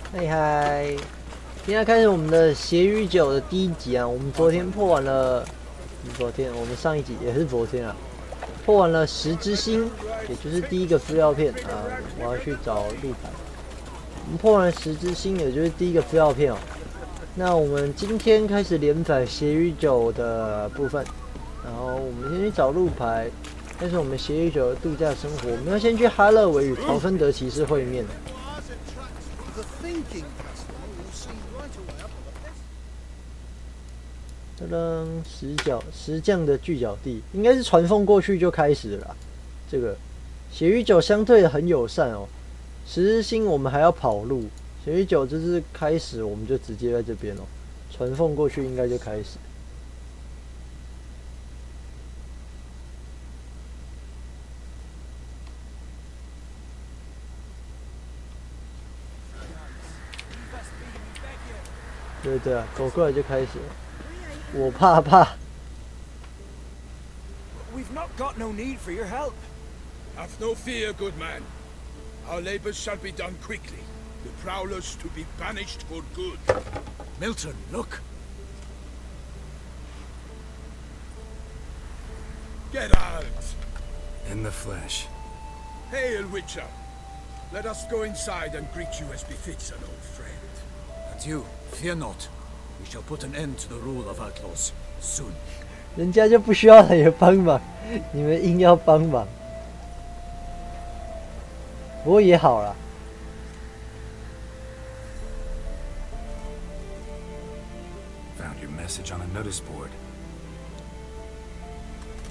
嗨嗨，今天开始我们的血与酒的第一集啊。我们昨天破完了，我们上一集也是昨天啊，破完了10支星，也就是第一个资料片啊。我要去找路牌。我们破完了10支星，也就是第一个资料片哦。那我们今天开始连载血与酒的部分，然后我们先去找路牌，开始我们血与酒的度假生活。我们要先去哈勒维与曹芬德骑士会面。噔噔，石匠的聚脚地，应该是传送过去就开始了啦。这个血与酒相对的很友善哦。10日星我们还要跑路，血与酒就是开始我们就直接在这边哦，传送过去应该就开始。对啊，走过来就开始了。我怕。We've not got no need for your help. Have no fear, good man. Our labors shall be done quickly. The prowlers to be banished for good. Milton, look. Get out! In the flesh. Hail, Witcher. Let us go inside and greet you as befits an old friend. And you, fear not. We shall put an end to the rule of outlaws soon. 人家就不需要你的帮忙，你们硬要帮忙。不过也好啦。Found your message on a notice board.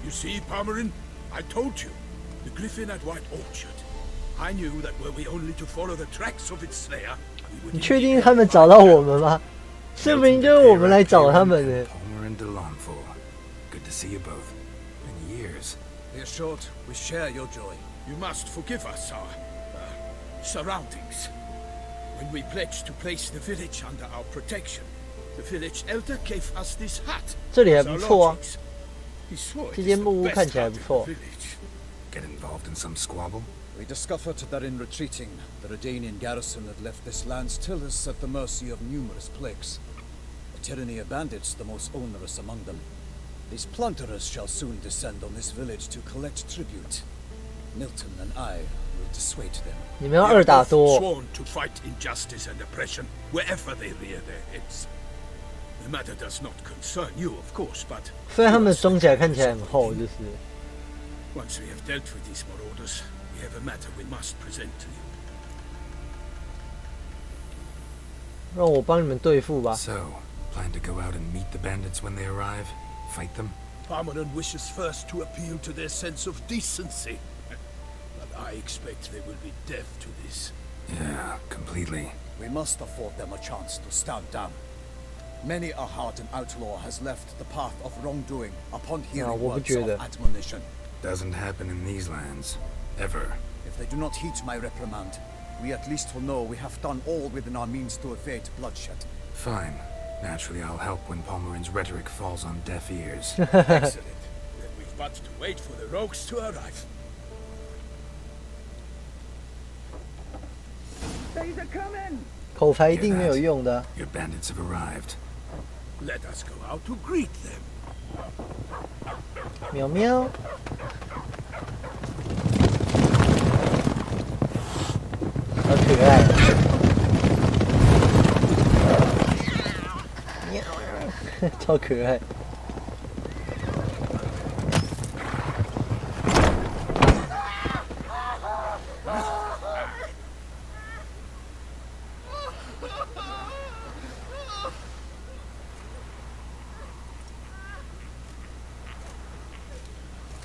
You see, Palmerin, I told you. The griffin at White Orchard. I knew that were we only to follow the tracks of its slayer, we would... 你确定他们找到我们吗？说不定就是我们来找他们呢。Good to see you both. In years. Be assured, we share your joy. You must forgive us our surroundings. When we pledged to place the village under our protection, the village elder gave us this hat. 这里还不错啊， He swore 这 it 间 is 木 the 屋 best 看起来 hat 不 in 错 the。village. Get involved in some squabble? We discovered that in retreating, the Redanian garrison had left this land still is at the mercy of numerous plagues. The tyranny of bandits the most onerous among them. These plunderers shall soon descend on this village to collect tribute. Milton and I will dissuade them. 你们要 We 2 have 打 both 多。 sworn to fight injustice and oppression wherever they rear their heads. The matter does not concern you, of course, but 虽然他们装甲看起来很厚，就是。 once we have dealt with these marauders, we have a matter we must present to you. 让我帮你们对付吧。 So, plan to go out and meet the bandits when they arrive? Fight them? Parmenan wishes first to appeal to their sense of decency. But I expect they will be deaf to this. Yeah, completely. We must afford them a chance to stand down. Many a hardened outlaw has left the path of wrongdoing upon hearing words of admonition. Doesn't happen in these lands. Ever. If they do not heed my reprimand, we at least will know we have done all within our means to evade bloodshed. Fine. Naturally, I'll help when Palmerin's rhetoric falls on deaf ears. Excellent. Then we've but to wait for the rogues to arrive. They're coming! 口才一定没有用的。 Your bandits have arrived. Let us go out to greet them. 喵喵。好可爱。喵，超可爱。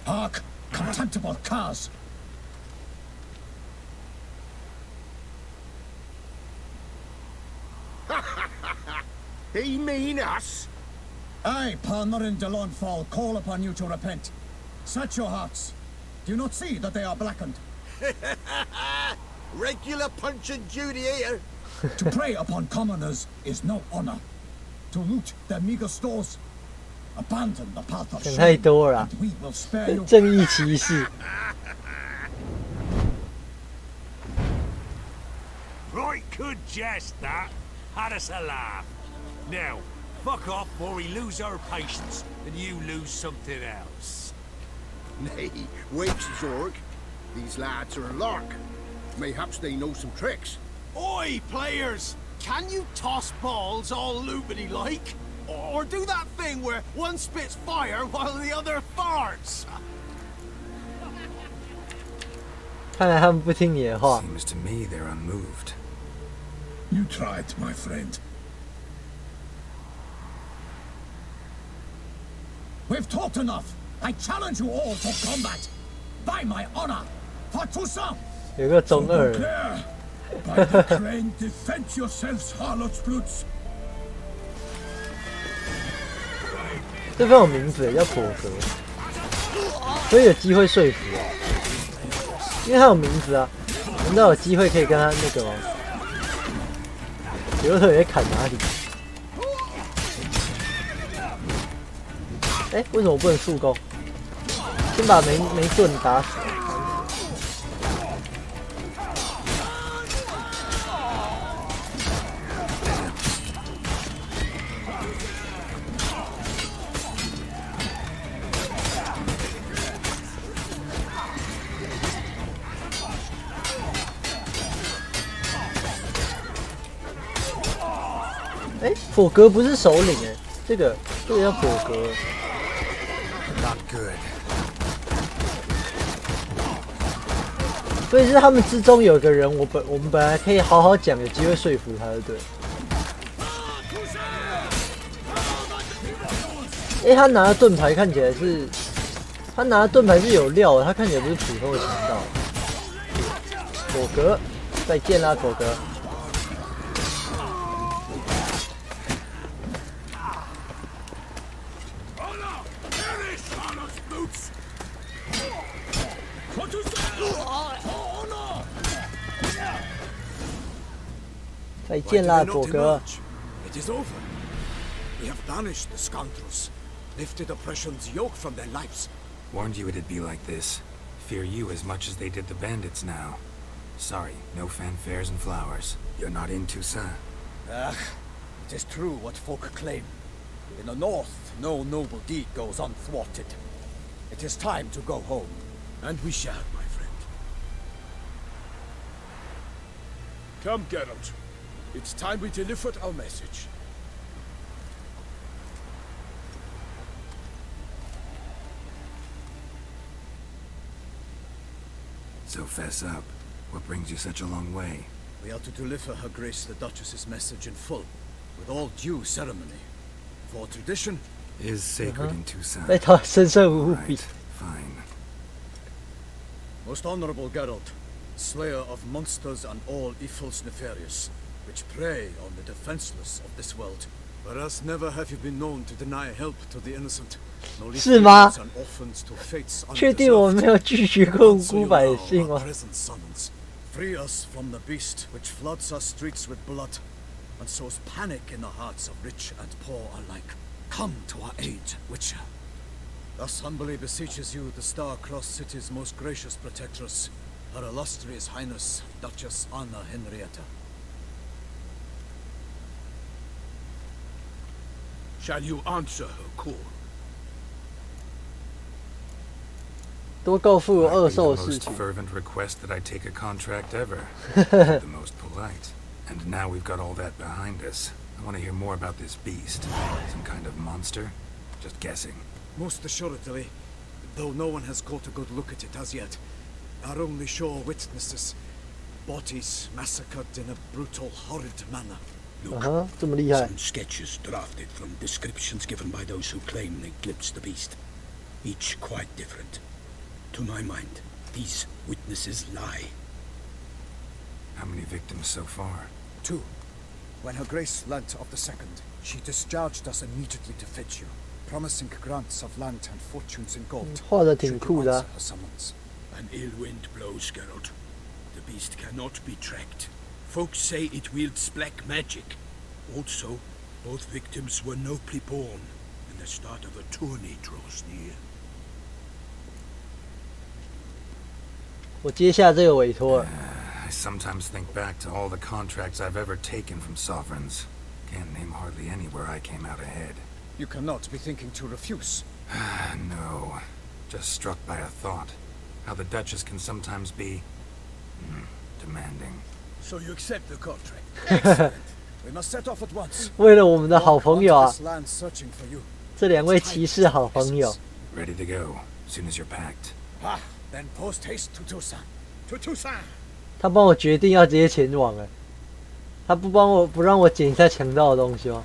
Hark! Contemptible curs! They mean us? I, Palmerin de Launfal, call upon you to repent. Set your hearts. Do you not see that they are blackened? Regular punch and Judy here. To prey upon commoners is no honor. To loot their meager stores, abandon the path of 想太 shame, 多了啦 and we will spare you. 正义骑士。Right good jest, that. Had us a laugh. Now, fuck off or we lose our patience and you lose something else. Nay, wait, Zorg. These lads are a lark. Mayhaps they know some tricks. Oi, players! Can you toss balls all loopity-like? Or do that thing where one spits fire while the other farts? 看来他们不听你的话。 Seems to me they're unmoved. You tried, my friend. We've talked enough. I challenge you all to combat. By my honor, for Toussaint. 有个中二。 By the crane, defend yourselves, harlots brutes. 这份有名字叫果格，所以有机会说服啊，因为他有名字啊，难道有机会可以跟他那个吗？有腿在砍哪里？哎，为什么不能速攻？先把没盾打死。 哎，果格不是首领哎，这个叫果格。Not good. 所以是他们之中有个人，我们本来可以好好讲，有机会说服他的，对。哎，他拿的盾牌看起来是，他拿的盾牌是有料的，他看起来不是普通的强盗。果格，再见啦，果格。 再见啦，果哥。 It is over. We have banished the scoundrels, lifted oppression's yoke from their lives. Warned you it'd be like this. Fear you as much as they did the bandits now. Sorry, no fanfares and flowers. You're not in Toussaint. Ugh, it is true what folk claim. In the north, no noble deed goes unthwarted. It is time to go home. And we shall, my friend. Come, Geralt. It's time we delivered our message. So fess up. What brings you such a long way? We are to deliver Her Grace the Duchess's message in full, with all due ceremony. For tradition Is sacred in Toussaint. 被他深深无比。 Right, fine. Most honorable Geralt, slayer of monsters and all evils nefarious, which prey on the defenseless of this world. Whereas never have you been known to deny help to the innocent, no least 是吗？ widows and orphans to fates 确定我们没有拒绝过无 undeserved. 辜百姓 Our 吗？ present summons. Free us from the beast which floods our streets with blood, and sows panic in the hearts of rich and poor alike. Come to our aid, Witcher. Thus humbly beseeches you the star-crossed city's most gracious protectress, Her illustrious Highness, Duchess Anna Henrietta. Shall you answer her call? 多告诉我 Might 恶 be 兽 the 的事 most 情。 fervent request that I take a contract ever. The most polite. And now we've got all that behind us. I want to hear more about this beast. Some kind of monster? Just guessing. Most assuredly, though no one has caught a good look at it as yet, our only sure witnesses. Bodies massacred in a brutal, horrid manner. 这么厉害。 Some sketches drafted from descriptions given by those who claim they glimpsed the beast. Each quite different. To my mind, these witnesses lie. How many victims so far? 2. When Her Grace learnt of the second, she discharged us immediately to fetch you, promising grants of land and fortunes in gold. 画的挺 should 酷 you 的啊 answer her summons. An ill wind blows, Geralt. The beast cannot be tracked. Folks say it wields black magic. Also, both victims were nobly born, and the start of a tourney draws near. 我接下这个委托了。sometimes think back to all the contracts I've ever taken from sovereigns. Can't name hardly any where I came out ahead. You cannot be thinking to refuse. No. Just struck by a thought. How the Duchess can sometimes be... demanding. So you accept the contract? Excellent. We must set off at once. 为了我们的好朋友啊， This land searching for you. 这2位骑士好朋友， Ready to go, soon as you're packed. Ah, then post haste to Toussaint. To Toussaint! 他帮我决定要直接前往哎，他不让我捡一下强盗的东西吗？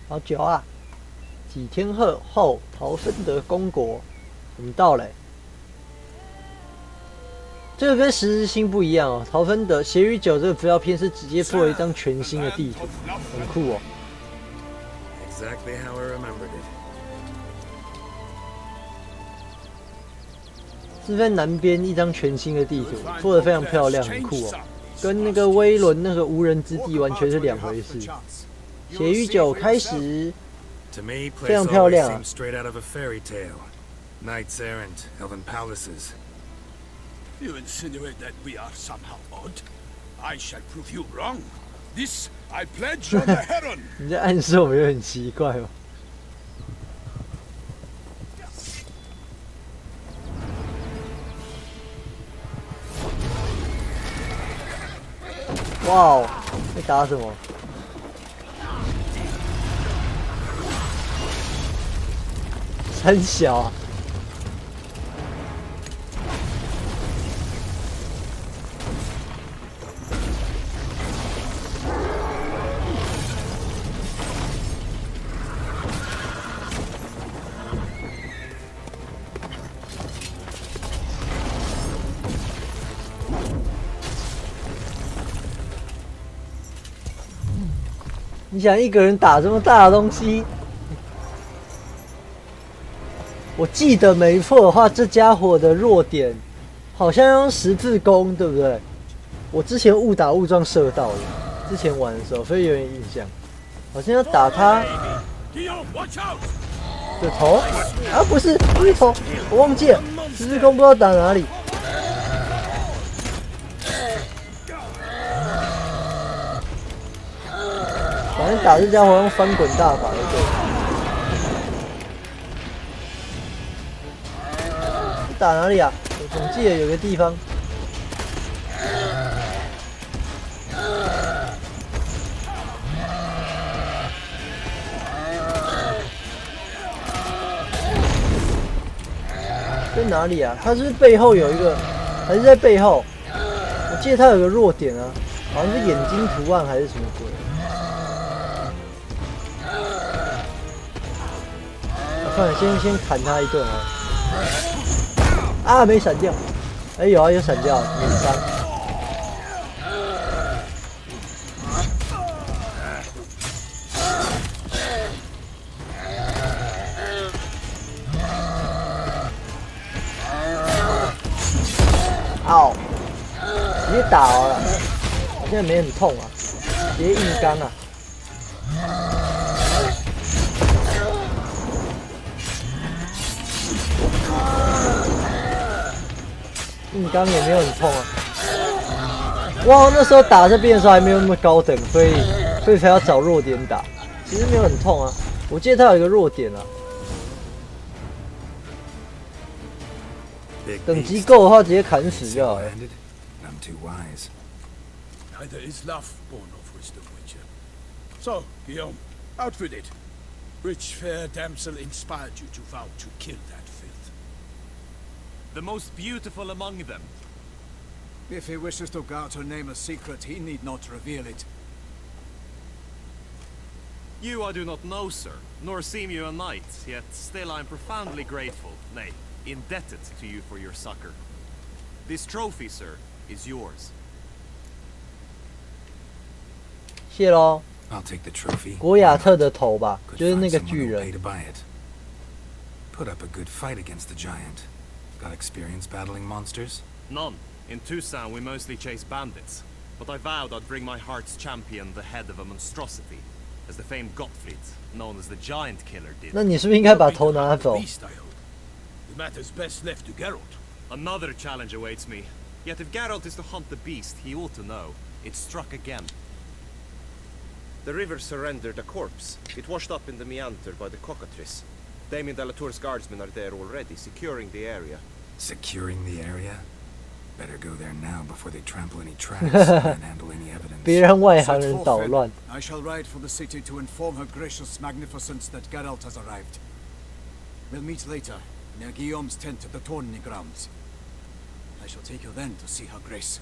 好久啊！几天后，陶芬德公国，我们到了欸。这个跟十字星不一样哦。陶芬德血与酒这个资料片是直接附了一张全新的地图，很酷哦。Exactly how I remembered it. 是在南边一张全新的地图，做得非常漂亮，很酷哦。跟那个威伦那个无人之地完全是2回事。血与酒开始 To me, 非常 place 漂 always 亮啊。 seems straight out of a fairy tale. Knights errant, elven palaces. You insinuate that we are somehow odd? I shall prove you wrong. This I pledge on the Heron. 你在暗示我们有点奇怪吗？哇哦，在打什么？三小啊。你想一个人打这么大的东西？我记得没错的话，这家伙的弱点好像用十字弓，对不对？我之前误打误撞射到的，之前玩的时候，所以有点印象。好像要打他的头啊，不是头，我忘记了，十字弓不知道打哪里。反正打这家伙用翻滚大法就对了。打哪里啊？我总记得有个地方。在哪里啊？他是不是背后有一个，还是在背后？我记得他有个弱点啊，好像是眼睛图案还是什么鬼。算了，先砍他一顿啊！啊，没闪掉。哎，有啊，有闪掉，免伤。嗷！直接打了，我现在没很痛啊，直接硬刚啊！硬刚也没有很痛啊！哇，那时候打这边的时候还没有那么高等，所以才要找弱点打。其实没有很痛啊，我记得他有一个弱点啊。等级够的话，直接砍死就好了。 Neither is love born of wisdom, Witcher. So, Guillaume, out with it. Which fair damsel inspired you to vow to kill that filth? the most beautiful among them. If he wishes to guard her name a secret, he need not reveal it. You I do not know, sir, nor seem you a knight, yet still I am profoundly grateful, nay, indebted to you for your succor. This trophy, sir, is yours. 谢喽。 I'll take the trophy. 国亚特的头吧， Could 就是那 find 个 someone 巨 who'll 人 pay。to buy it. Put up a good fight against the giant. Got experience battling monsters? None. In Tucson, we mostly chase bandits. But I vowed I'd bring my heart's champion the head of a monstrosity, as the famed Gottfried, known as the Giant Killer, did. 那你是不是应该把头拿走？ Beast, I hope. The matter's best left to Geralt. Another challenge awaits me. Yet if Geralt is to hunt the beast, he ought to know. It struck again. The river surrendered a corpse. It washed up in the meander by the cockatrice. Damien de la Tour's guardsmen are there already, securing the area. Securing the area? Better go there now before they trample any tracks and handle any evidence. 别让外行 Set 人 forth, 捣 then. 乱。 I shall ride for the city to inform her gracious magnificence that Geralt has arrived. We'll meet later, near Guillaume's tent at the tourney grounds. I shall take you then to see her grace.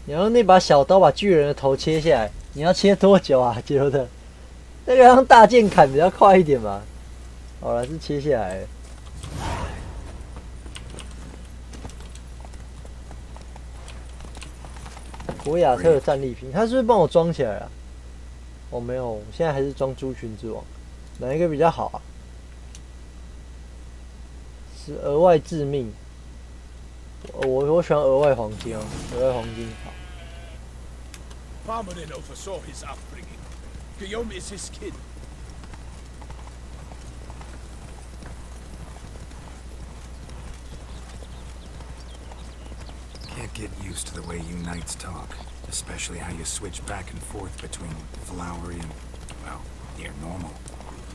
你要用那把小刀把巨人的头切下来，你要切多久啊，杰罗特？那个用大剑砍比较快一点吧。好了，是切下来了。国亚特的战利品，他是不是帮我装起来了？哦，没有，我现在还是装猪群之王，哪一个比较好啊？是额外致命。我喜欢额外黄金哦，额外黄金好。 Parmanin oversaw his upbringing. Guillaume is his kid. Can't get used to the way you knights talk, especially how you switch back and forth between flowery and, well, near normal.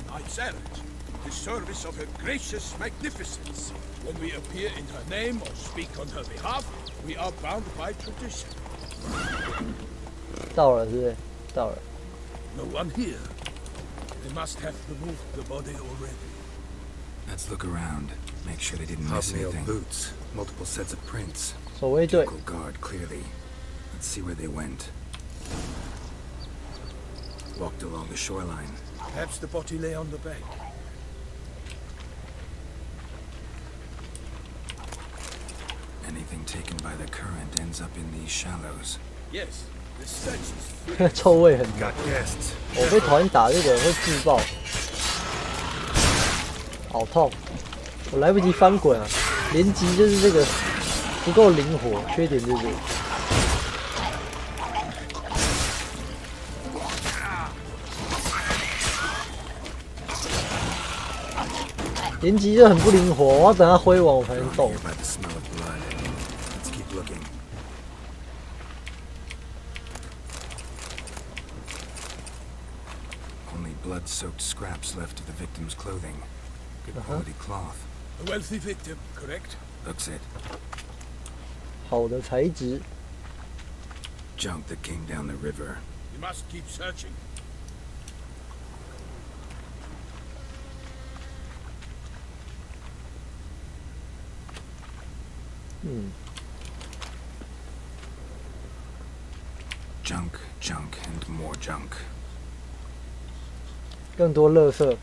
Knights errant, the service of her gracious magnificence. When we appear in her name or speak on her behalf, we are bound by tradition. 到了，是不是？到了。 No one here. They must have removed the body already. Let's look around. Make sure they didn't miss Hobnailed anything. boots, multiple sets of prints. 守卫队， Ducal guard, clearly. Let's see where they went. Walked along the shoreline. Perhaps the body lay on the bank. Anything taken by the current ends up in these shallows. Yes, the stench is 臭味很浓。 Got guests. 我被讨厌打这个会自爆，好痛！我来不及翻滚啊！连击就是这个不够灵活，缺点就是这个。连击就很不灵活，我要等它挥完我才能 Drawn 动 here。by the smell of blood. Let's keep looking. Only blood-soaked scraps left of the victim's clothing. Good quality cloth. a wealthy victim, correct? Looks it. 好的材质， Junk that came down the river. We must keep searching. 嗯， Junk, junk, and more junk. 更多垃圾。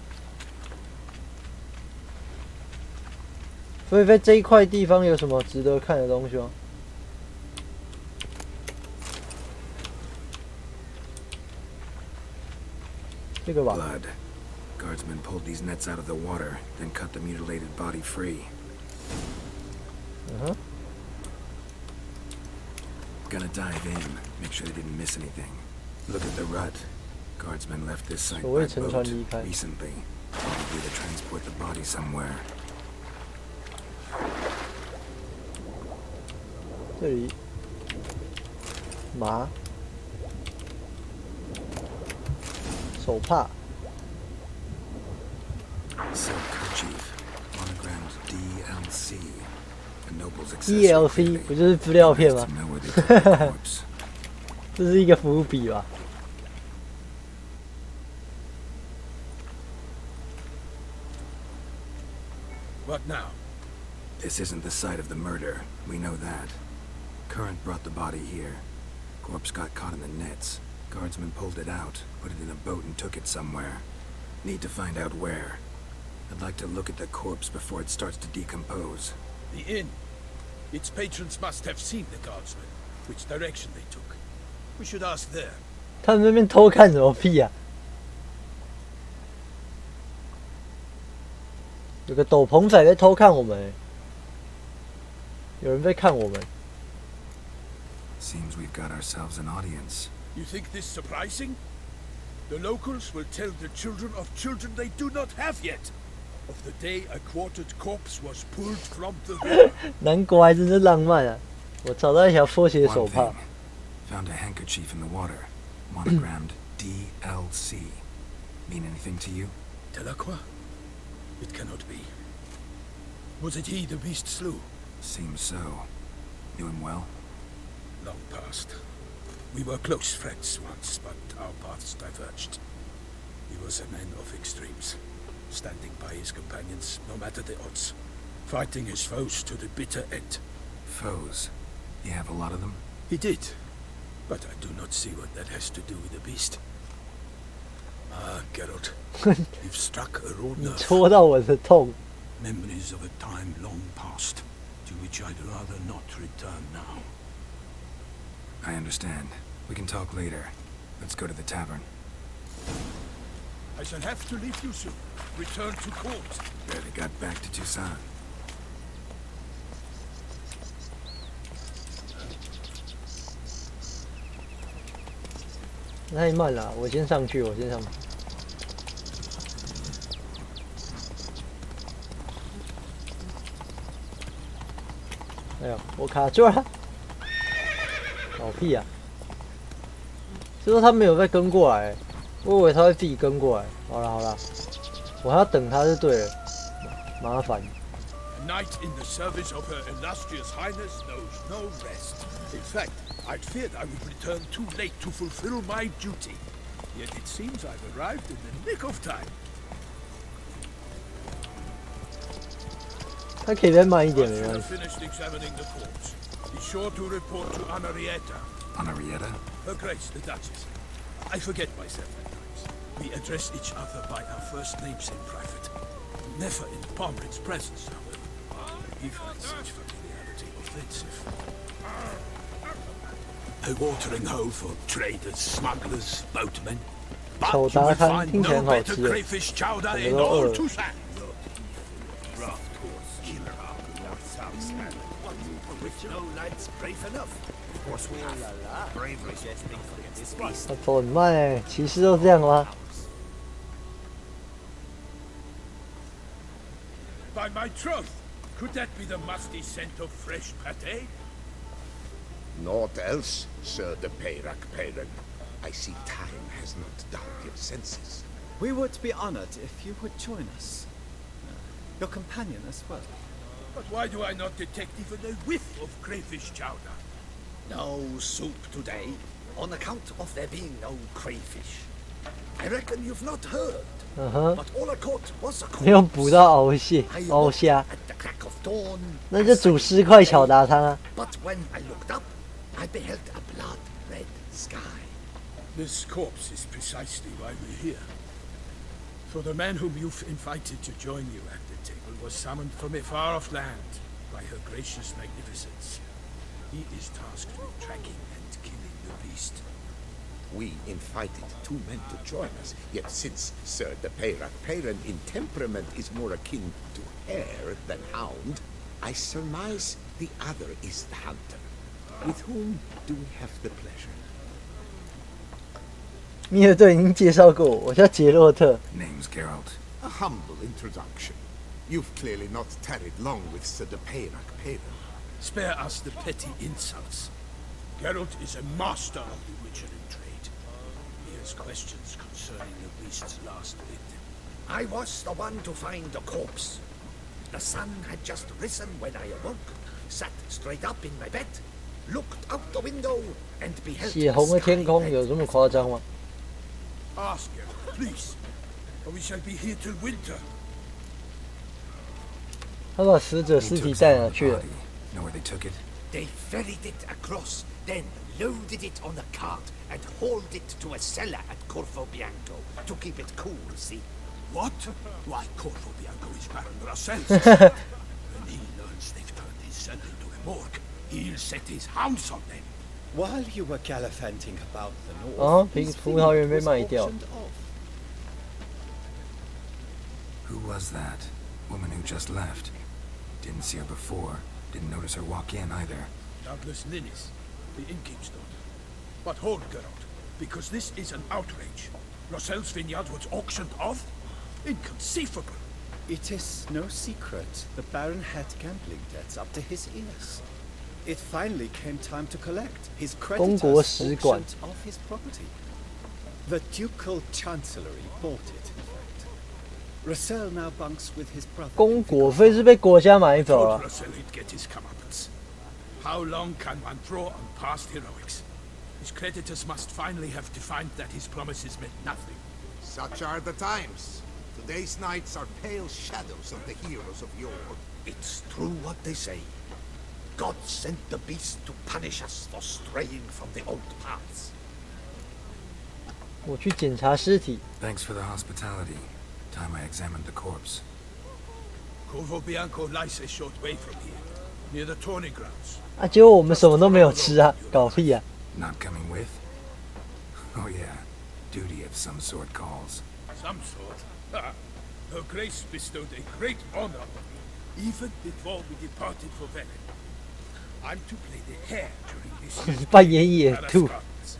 菲菲这一块地方有什么值得看的东西吗？这个吧。 Blood. Guardsmen pulled these nets out of the water, then cut the mutilated body free. 嗯哼， Gonna dive in, make sure they didn't miss anything. Look at the rut. Guardsmen left this site 所谓 by 沉 boat 船离开。 recently, probably to transport the body somewhere. 这里麻手帕 Silk kerchief, monogrammed DLC. A noble's accessory. DLC 不就是资料片吗 To know where they took the corpse. 这是一个伏笔吧？ What now? This isn't the site of the murder. We know that. Current brought the body here. Corpse got caught in the nets. Guardsmen pulled it out, put it in a boat and took it somewhere. Need to find out where. I'd like to look at the corpse before it starts to decompose. The inn. Its patrons must have seen the guardsmen, which direction they took. We should ask there. 他们那边偷看什么屁啊？有个斗篷仔在偷看我们、欸，有人在看我们。 Seems we've got ourselves an audience. You think this surprising? The locals will tell the children of children they do not have yet. Of the day a quartered corpse was pulled from the river. 难怪真是浪漫啊！我找到一条拖鞋 One 手帕 thing. Found a handkerchief in the water. Monogrammed DLC. Mean anything to you? Delacroix? It cannot be. Was it he the beast slew? Seems so. Knew him well? Long past. We were close friends once, but our paths diverged. He was a man of extremes, standing by his companions no matter the odds, fighting his foes to the bitter end. Foes? You have a lot of them? He did, but I do not see what that has to do with the beast. Ah, Geralt, you've struck a raw 你 nerve. 戳到我的痛。 Memories of a time long past, to which I'd rather not return now. I understand. We can talk later. Let's go to the tavern. I shall have to leave you soon. Return to court. Barely got back to Tucson. 太慢了，我先上去，我先上去。哎呦，我卡住了！搞屁啊！就说他没有再跟过来，我以为他会自己跟过来。好了好了，我还要等他就对了，麻烦。 A knight in the service of Her Illustrious Highness knows no rest. In fact, I'd feared I would return too late to fulfill my duty. Yet it seems I've arrived in the nick of time. 他可以再慢一点， Once 没 you 关 have 系。 finished examining the corpse, be sure to report to Anarietta, Anarietta? Her Grace the Duchess. I forget myself at times. We address each other by our first names in private. Never in Pomfret's presence, however. He finds such familiarity offensive. A watering hole for traders, smugglers, boatmen. But you 手 will 达康 find 听起来 no 很好 better 吃耶， crayfish chowder 整 in 个都饿 all 了。 Tucson. With no lads brave enough. Of course we have bravery against this beast. 他走很慢哎，骑士都这样吗？ By my troth, could that be the musty scent of fresh pate? Naught else, Sir de Peyrac Peyran. I see time has not dulled your senses. We would be honored if you would join us. Your companion as well. But why do I not detect even a whiff of crayfish chowder? No soup today, on account of there being no crayfish. I reckon you've not heard. 嗯哼， But all I caught was a 没有捕到鳌蟹、 I 鳌 awoke 虾， at the crack of dawn. 那就煮10块巧达汤啊。 But when I looked up, I beheld a blood-red sky. This corpse is precisely why we're here. For the man whom you've invited to join you at the table was summoned from a far-off land by her gracious magnificence. He is tasked with tracking and killing the beast. We invited 2 men to join us, yet since Sir de Peyrac Peyran in temperament is more akin to hare than hound, I surmise the other is the hunter. With whom do we have the pleasure? 米尔顿已经介绍过我，我叫杰洛特。 Name's Geralt. A humble introduction. You've clearly not tarried long with Sir de Peyrac Peyran. Spare us the petty insults. Geralt is a master of the witchery trade. He has questions concerning the beast's last victim. I was the one to find the corpse. The sun had just risen when I awoke, sat straight up in my bed, looked out the window, and be held 血红的天空有这么夸张吗？ Ask her, please, or we shall be here till winter. 他把死者尸体带哪去了？ Know where they took it? They ferried it across, then loaded it on a cart and hauled it to a cellar at Corvo Bianco to keep it cool, see? What? Why, Corvo Bianco is Baron Russell's. When he learns they've turned his cell into a morgue, he'll set his hounds on them. While you were gallivanting about the north, 哦， his 葡萄园 fleet 被 was 卖掉。 auctioned off. Who was that? Woman who just left. Didn't see her before. Didn't notice her walk in either. Doubtless Linnis, the innkeep's daughter. But hold, Geralt, because this is an outrage. Russell's vineyard was auctioned off? Inconceivable. It is no secret the Baron had gambling debts up to his ears. It finally came time to collect. His 公国 creditors 使馆 auctioned off his property. The ducal chancellery bought it, in fact. Russell now bunks with his brother. 公国费是被国家买走 Told 了。 Russell he'd get his comeuppance. How long can one draw on past heroics? His creditors must finally have to find that his promises meant nothing. Such are the times. Today's knights are pale shadows of the heroes of yore. It's true what they say. God sent the beast to punish us for straying from the old paths. 我去检查尸体。 Thanks for the hospitality. Time I examined the corpse. Corvo Bianco lies a short way from here, near the tourney grounds. 啊，结果我们什么都没有吃啊，搞屁啊！ Not coming with? Oh yeah. Duty of some sort calls. Some sort. Ah, Her Grace bestowed a great honor on me, even before we departed for Velen. I'm to play the hare during this year's 扮演野兔。 Gardens.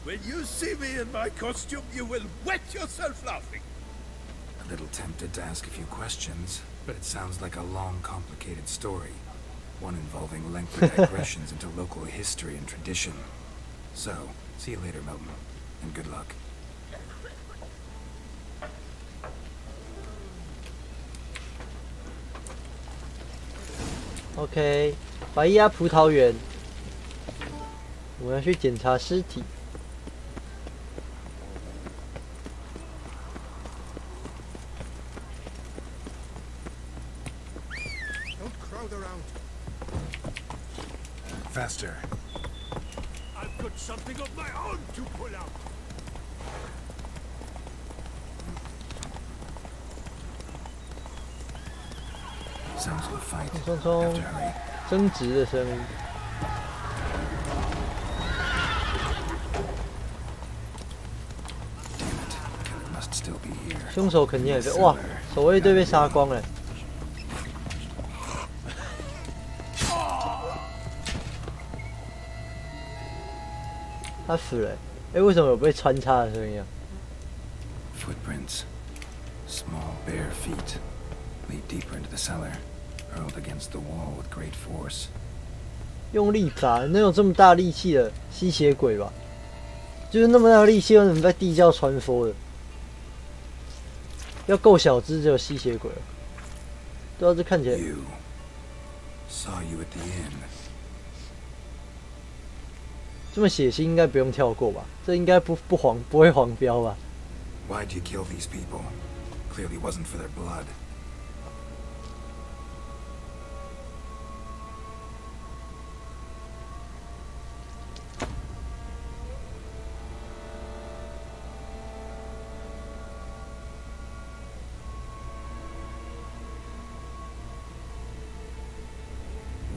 When you see me in my costume, you will wet yourself laughing. A little tempted to ask a few questions, but it sounds like a long, complicated story. One involving lengthy digressions into local history and tradition. So, see you later, Milton, and good luck. OK， 白鸭葡萄园，我们要去检查尸体。 Don't crowd around. Faster. I've got something of my own to pull out. Sounds like a fight. 匆匆 Have to hurry. 争执的声音。 Killer must still be here. 凶手肯定也被哇，守卫队被杀光了。他死了欸，为什么有被穿插的声音啊？ Footprints. Small, bare feet. Lead deeper into the cellar. Hurled against the wall with great force. 用力砸，能有这么大力气的吸血鬼吧？就是那么大的力气，又能在地窖穿梭的？要够小只，只有吸血鬼了。对啊，这看起来 You. Saw you at the inn. 这么血腥，应该不用跳过吧？这应该不会黄标吧？ Why'd you kill these people? Clearly wasn't for their blood.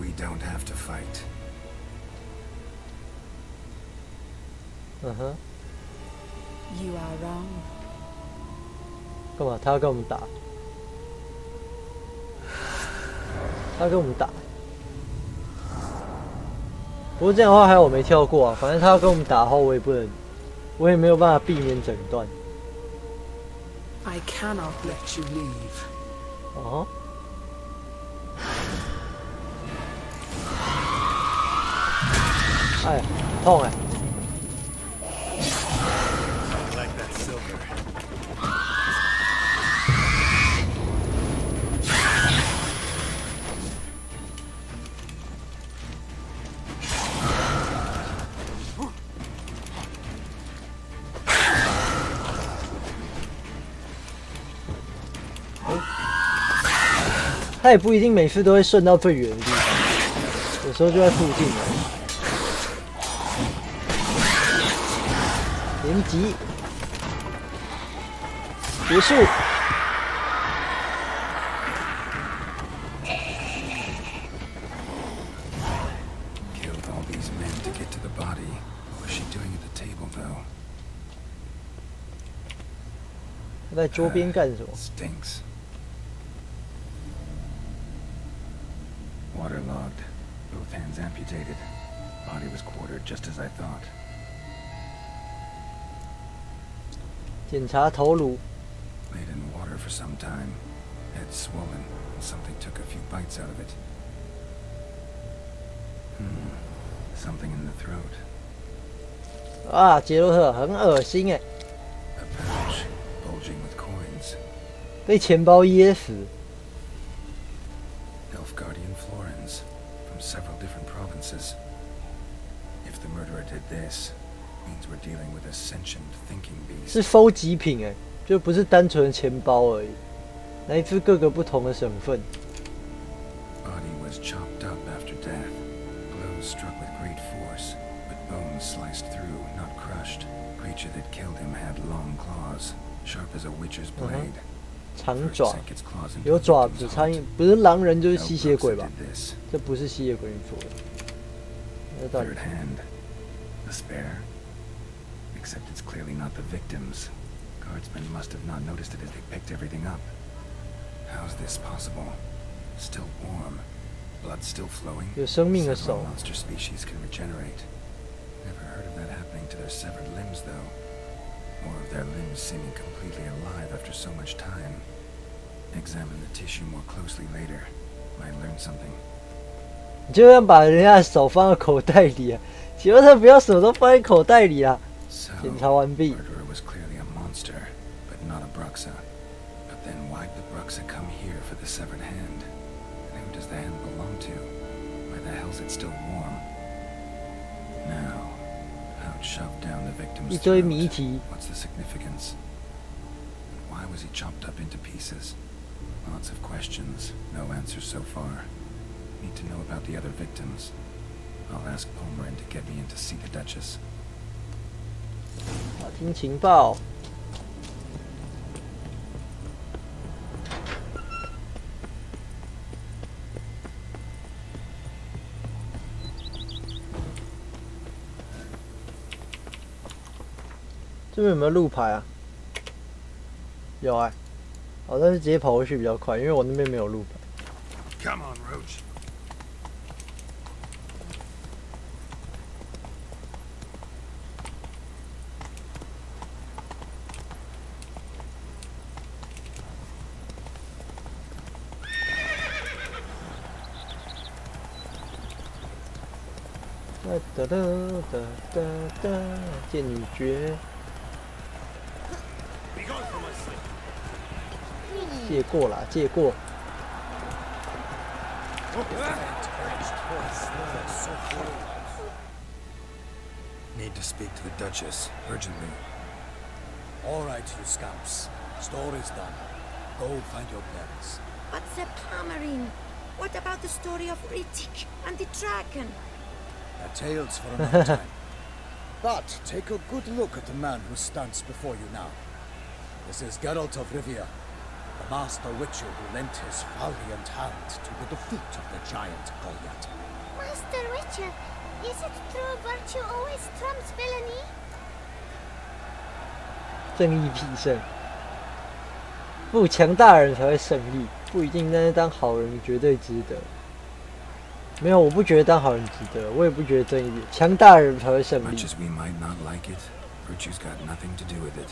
We don't have to fight. 嗯哼， You are wrong. 干嘛？他要跟我们打？他要跟我们打？不过这样的话还有我没跳过啊。反正他要跟我们打的话，我也不能，我也没有办法避免整段。 I cannot let you leave. 哦。 哎，痛哎！ I like that silver. 他也不一定每次都会顺到最远的地方，有时候就在附近了。连击，结束。Killed all these men to get to the body. What was she doing at the table, though? 他在桌边干什么 Stinks. Waterlogged. Both hands amputated. Body was quartered just as I thought. 检查头颅。 Laid in water for some time. Head swollen, and something took a few bites out of it. Something in the throat. 啊，杰洛特很恶心哎， A pouch, bulging with coins. 被钱包噎死。 Elf Guardian Florins, from several different provinces. If the murderer did this, means we're dealing with a sentient thinking beast. 是收集品哎，就不是单纯的钱包而已，来自各个不同的省份。 Body was chopped up after death. Blows struck with great force, but bones sliced through, not crushed. Creature that killed him had long claws, sharp as a witch's blade. 长爪，有爪子，不是狼人就是吸血鬼吧？这不是吸血鬼做的。那到底 Third hand, the spare. Except it's clearly not the victim's. Guardsmen must have not noticed it as they picked everything up. How's this possible? Still warm, blood still flowing. 有生命的 Several 手。 monster species can regenerate. Never heard of that happening to their severed limbs, though. More of their limbs seeming completely alive after so much time. Examine the tissue more closely later. Might learn something. 你就要把人家的手放到口袋里啊！杰洛特不要手都放在口袋里啊！ So, 检查完毕。 murderer was clearly a monster, but not a Bruxa. But then why'd the Bruxa come here for the severed hand? And who does the hand belong to? Why the hell's it still warm? Now, how it shoved down the victim's 一堆 throat. 谜题。 What's the significance? And why was he chopped up into pieces? Lots of questions, no answers so far. Need to know about the other victims. I'll ask Palmerin to get me in to see the Duchess. 打听情报。这边有没有路牌啊？有哎、哦，但是直接跑过去比较快，因为我那边没有路牌。 Come on, Roach.哒哒哒哒哒，剑女诀。借过啦，借过。 Need to speak to the Duchess, urgently. All right, you scamps. Story's done. Go find your parents. But Sir Palmerin, what about the story of Rittik and the dragon? They're tales for another time. But take a good look at the man who stands before you now. This is Geralt of Rivia, the master witcher who lent his valiant hand to the defeat of the giant Goliath. Master Witcher, is it true virtue always trumps villainy? 正义必胜，不强大的人才会胜利，不一定。但是当好人绝对值得。没有，我不觉得当好人值得，我也不觉得正义强大的人才会胜利。 Much as we might not like it, virtue's got nothing to do with it.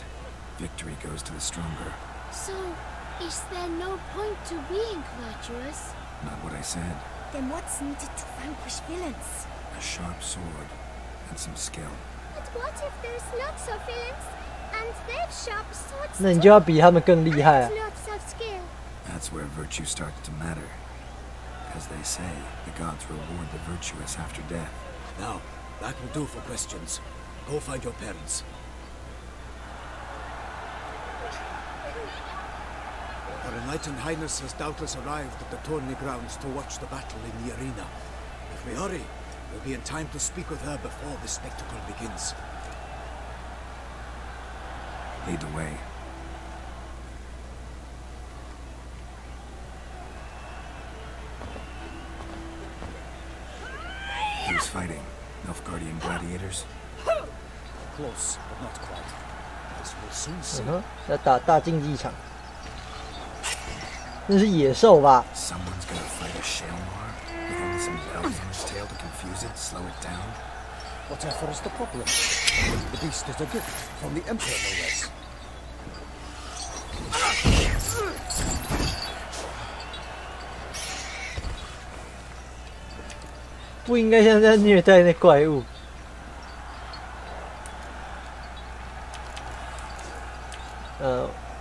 Victory goes to the stronger. So, is there no point to being virtuous? Not what I said. Then what's needed to vanquish villains? A sharp sword and some skill. But what if there's lots of villains and they've sharp swords 那你就要比他们更厉害啊！ lots of skill? That's where virtue starts to matter. As they say, the gods reward the virtuous after death. Now, that will do for questions. Go find your parents. Her enlightened highness has doubtless arrived at the tourney grounds to watch the battle in the arena. If we hurry, we'll be in time to speak with her before the spectacle begins. Lead the way. Who's fighting? Nilfgaardian gladiators? Close, but not quite. As we'll soon see. 要打大竞技场，那是野兽吧？ Someone's gonna fight a Shalmar with only some bells on his tail to confuse it, slow it down. Whatever is the problem? The beast is a gift from the Emperor, no less. 不应该像这样虐待那怪物。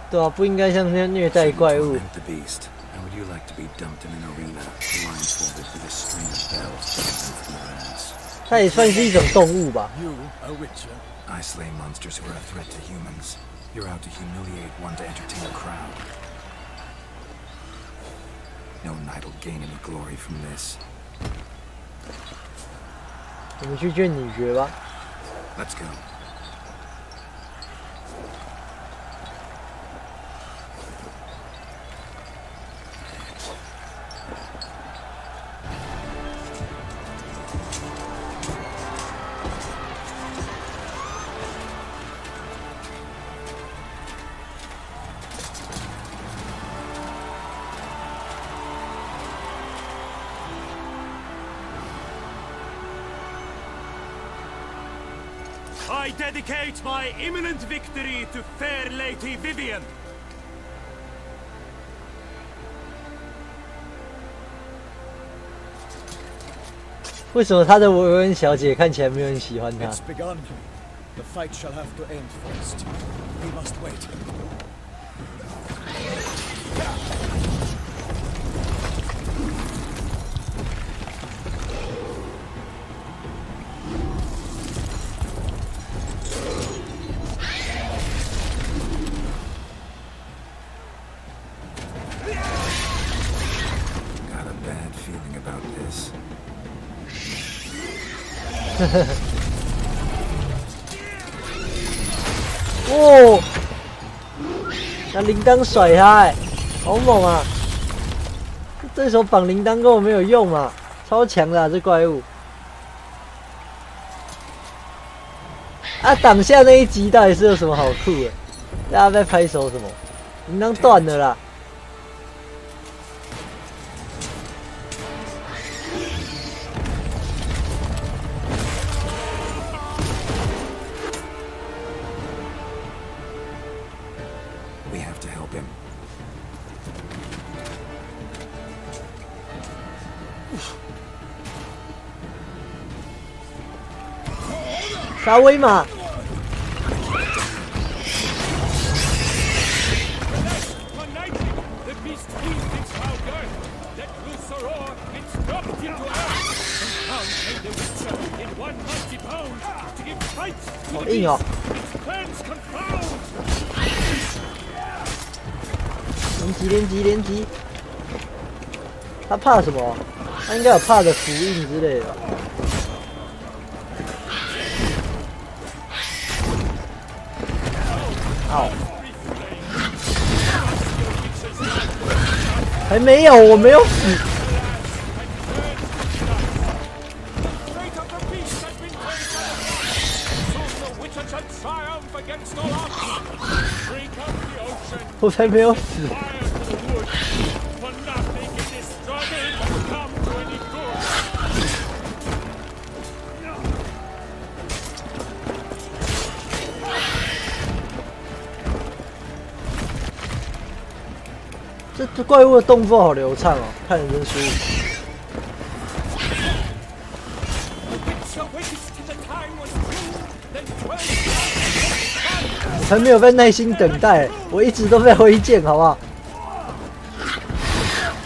对啊，不应该像这样虐待怪物。 The beast. How would you like to be dumped in an arena, blindfolded with a string of bells? 它也算是一种动物吧。 You, a witcher? I slay monsters who are a threat to humans. You're out to humiliate one to entertain a crowd. No knight will gain any glory from this. 我们去见女爵吧。 Let's go. I dedicate my imminent victory to fair Lady Vivian. 为什么他的维恩小姐看起来没有人喜欢她？ It's begun. The fight shall have to end first. We must wait. Got a bad feeling about this. 哦，拿铃铛甩他，哎，好猛啊！对手绑铃铛根本没有用嘛，超强的啊，这怪物。啊，挡下那一击到底是有什么好处的？大家在拍手什么？铃铛断了啦！ We have to help him. 沙威玛， The beast used its powder. Let loose a roar. It's dropped into earth. Confound the witcher in one mighty pound to give fight to 好 the 硬哦！ beast. Its plans confound. 连击！他怕什么？他应该有怕的符印之类的吧。好，还没有，我没有死。 Fate of the beast has been turned. Soon the witcher shall triumph against all odds. Drink of the ocean. 我才没有死。 Fire to the wood. For nothing in this struggle has come to any good. 这怪物的动作好流畅哦，看着真舒服。 我才没有在耐心等待，我一直都在挥剑，好不好？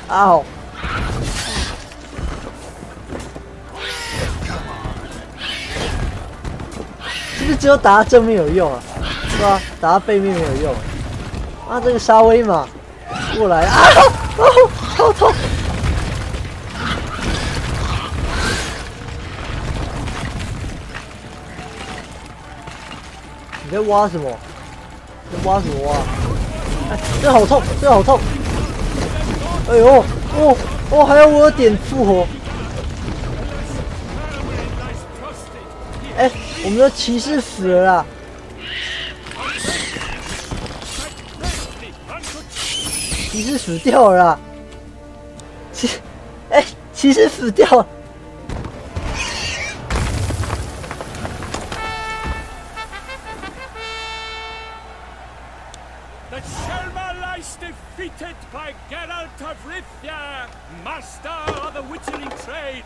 啊！是不是只有打他正面有用啊？是吧？打他背面没有用。啊，这个沙威玛，过来啊！好痛！你在挖什么？在挖什么挖？哎，这好痛，这好痛！哎呦，哦，还要我点复活。哎，我们的骑士死了啦！骑士死掉了啦！骑士死掉了。The Shelma lies defeated by Geralt of Rivia, master of the witchery trade.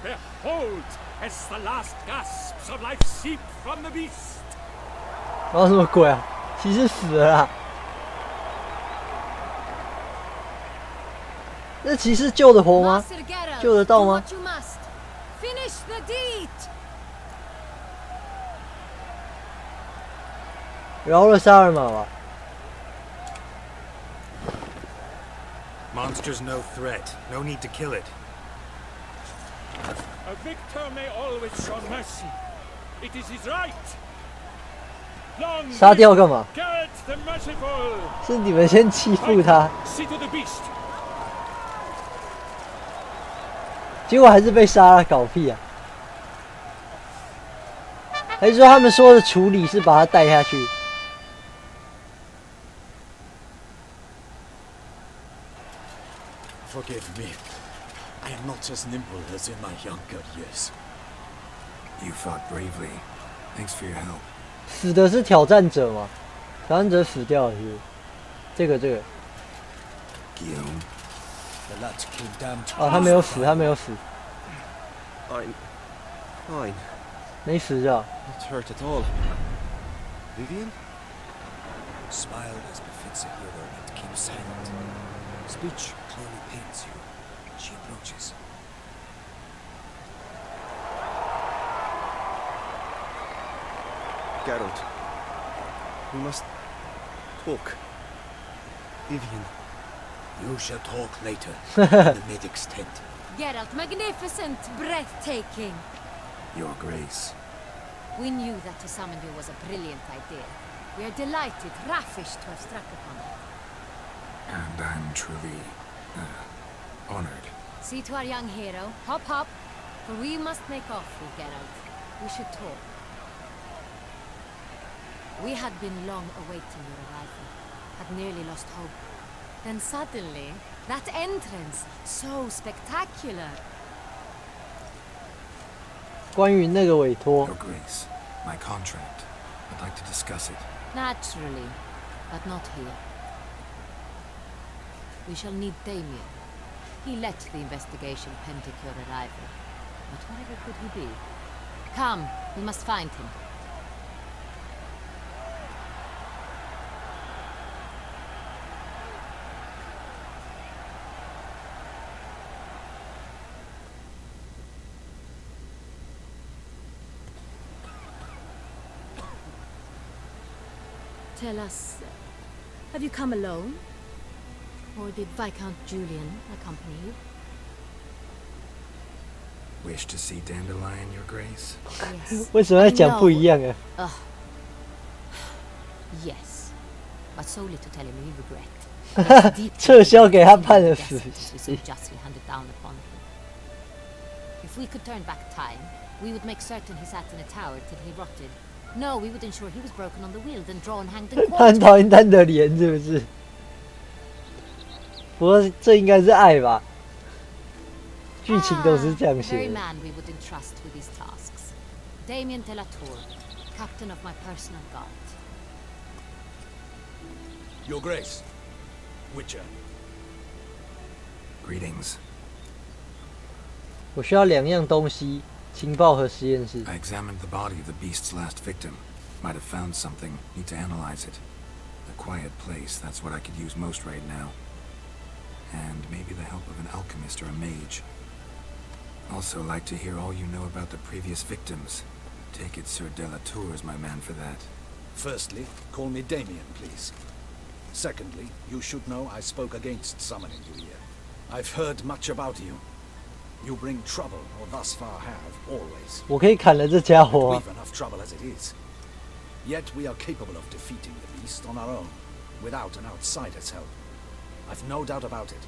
Behold, as the last gasps of life seep from the beast. 搞什么鬼啊？骑士死了啦！那骑士救得活吗？救得到吗？饶了萨尔玛吧。Monster's no threat. No need to kill it. A victor may always show mercy. It is his right. 杀掉干嘛？ Geralt the merciful. 是你们先欺负他， See to the beast. 结果还是被杀了，搞屁啊！还是说他们说的处理是把他带下去？ Forgive me. I am not as nimble as in my younger years. You fought bravely. Thanks for your help. 死的是挑战者吗？挑战者死掉了是不是？这个。Guillaume. The lads came down to 哦，他没有死，他没有死。 I'm fine. 没死着。 Not hurt at all. Vivian? Smiled as befits a hero and keep silent. Speech clearly pains you. She approaches. Geralt. We must talk. Vivian. You shall talk later in the medic's tent. Geralt, magnificent, breathtaking. Your Grace. We knew that to summon you was a brilliant idea. We are delighted, ravished to have struck upon it. And I'm truly honored. See to our young hero. Hop, hop. For we must make off with Geralt. We should talk. We had been long awaiting your arrival. Had nearly lost hope. Then suddenly, that entrance, so spectacular. 关于那个委托 Your Grace, my contract. I'd like to discuss it. Naturally, but not here. We shall need Damien. He let the investigation pending your arrival. But whatever could he be? Come, we must find him. Tell us, have you come alone? Or did Viscount Julian accompany you? Wish to see Dandelion, Your Grace? Yes. 为什么要讲不一样啊？ Yes. But so little tell him we regret. 撤销给他判了死 We so 刑。 justly handed down upon him. If we could turn back time, we would make certain he sat in a tower till he rotted. No, we would ensure he was broken on the wheel, then drawn, hanged, and 他很 quartered. 讨厌丹德莲是不是？不过这应该是爱吧？剧情都是这样 The 写 very 的。 man we would entrust with these tasks. Damien de la Tour, captain of my personal guard. Your Grace. Witcher. Greetings. 我需要2样东西：情报和实验室。 I examined the body of the beast's last victim. Might have found something. Need to analyze it. A quiet place, that's what I could use most right now. And maybe the help of an alchemist or a mage. Also like to hear all you know about the previous victims. Take it Sir Delatour is my man for that. Firstly, call me Damien, please. Secondly, you should know I spoke against summoning you here. I've heard much about you. You bring trouble, or thus far have, always. 我可以砍了这家伙 We've enough trouble as it is. Yet we are capable of defeating the beast on our own, without an outsider's help. I've no doubt about it.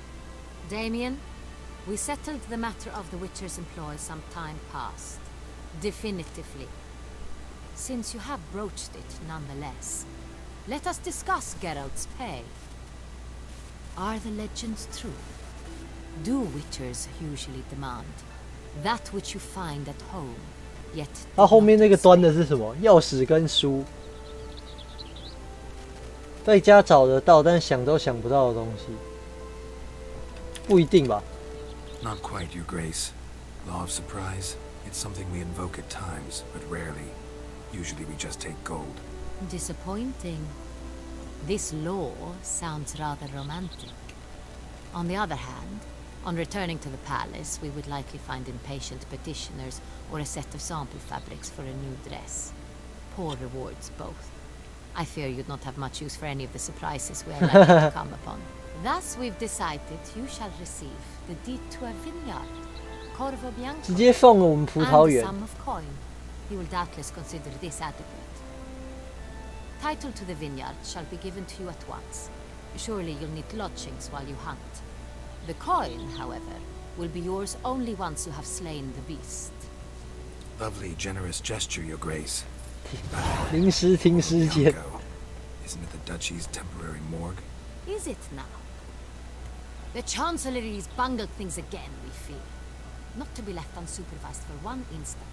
Damien, we settled the matter of the Witcher's employ some time past. Definitively. Since you have broached it nonetheless, let us discuss Geralt's pay. Are the legends true? Do Witchers usually demand that which you find at home, yet 它后面那个端的是什么？钥匙跟书，在家找得到，但想都想不到的东西，不一定吧 Not quite, Your Grace. Law of surprise? It's something we invoke at times, but rarely. Usually we just take gold. Disappointing. This law sounds rather romantic. On the other hand, on returning to the palace, we would likely find impatient petitioners or a set of sample fabrics for a new dress. Poor rewards, both. I fear you'd not have much use for any of the surprises we are likely to come upon. Thus, we've decided you shall receive the deed to a vineyard, Corvo Bianco, 直接送了我们葡萄 and a 园。 sum of coin. You will doubtless consider this adequate. Title to the vineyard shall be given to you at once. Surely you'll need lodgings while you hunt. The coin, however, will be yours only once you have slain the beast. Lovely, generous gesture, Your Grace. 临时停尸间， Bianco. Isn't it the Duchy's temporary morgue? Is it now? The Chancellery's bungled things again, we fear. Not to be left unsupervised for one instant.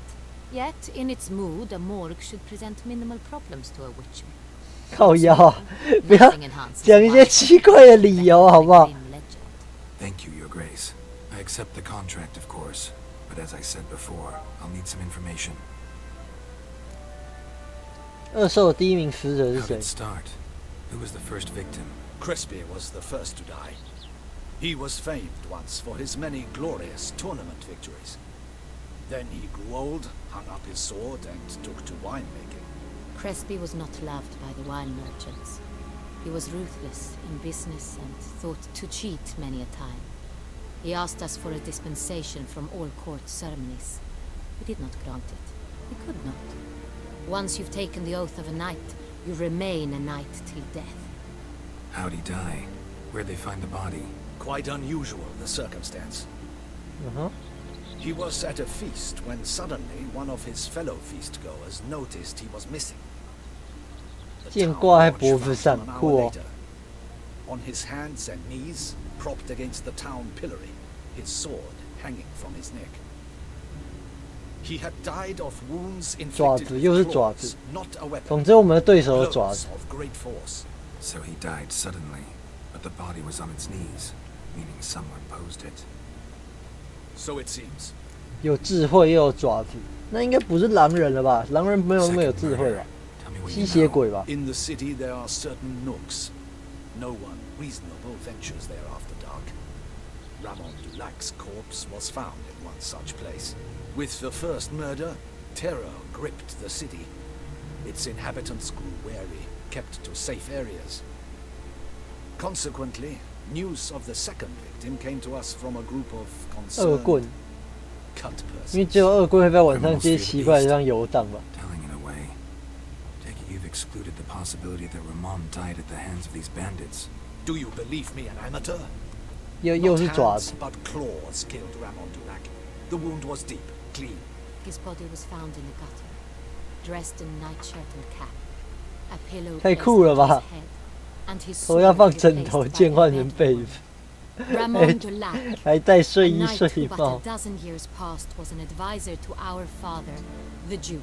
Yet, in its mood, a morgue should present minimal problems to a witcher. 靠腰啊！不要讲一些奇怪的理由，好不好？ Thank you, Your Grace. I accept the contract, of course. But as I said before, I'll need some information. 恶兽第一名死者是 How 谁 did it start? Who was the first victim? Crispy was the first to die. He was famed once for his many glorious tournament victories. Then he grew old, hung up his sword, and took to winemaking. Crespi was not loved by the wine merchants. He was ruthless in business and thought to cheat many a time. He asked us for a dispensation from all court ceremonies. We did not grant it. We could not. Once you've taken the oath of a knight, you remain a knight till death. How'd he die? Where'd they find the body? Quite unusual, the circumstance. He was at a feast when suddenly one of his fellow feastgoers noticed he was missing. The 剑 town 挂在 watch 脖子 found 上 him an，hour 酷哦 later. On his hands and knees, propped against the town pillory, his sword hanging from his neck. He had died of wounds 爪 inflicted 子又是 with 爪子 claws,，not a weapon. 总之我们的对手有爪 Blows 子。 of great force. So he died suddenly, but the body was on its knees, meaning someone posed it. So it seems. 有智慧又有爪子，那应该不是狼人了吧？狼人没有那么有智慧吧？ Tell me what 吸 you 血 know. 鬼吧？ In the city there are certain nooks. No one reasonable ventures there after dark. Ramon Dulac's corpse was found in one such place. With the first murder, terror gripped the city. Its inhabitants grew wary, kept to safe areas. Consequently, news of the second victim came to us from a group of 恶棍 concerned，cut 因为 persons. 只有恶棍会在晚上这些奇怪的地方游荡吧？ Telling in a way. Take it you've excluded the possibility that Ramon died at the hands of these bandits. Do you believe me an amateur? 又是 Not 爪 hands, 子， but claws killed Ramon Dulac. The wound was deep, clean. His body was found in a gutter, dressed in nightshirt and cap. A pillow 太 placed 酷了 on 吧 his head, and his 头要 sword 放枕头， replaced by 剑 a 换成 bed 被 cord. 子， Ramon Dulac, 还带 a 睡衣 knight 睡 who but 帽 a。dozen years past was an advisor to our father, the Duke.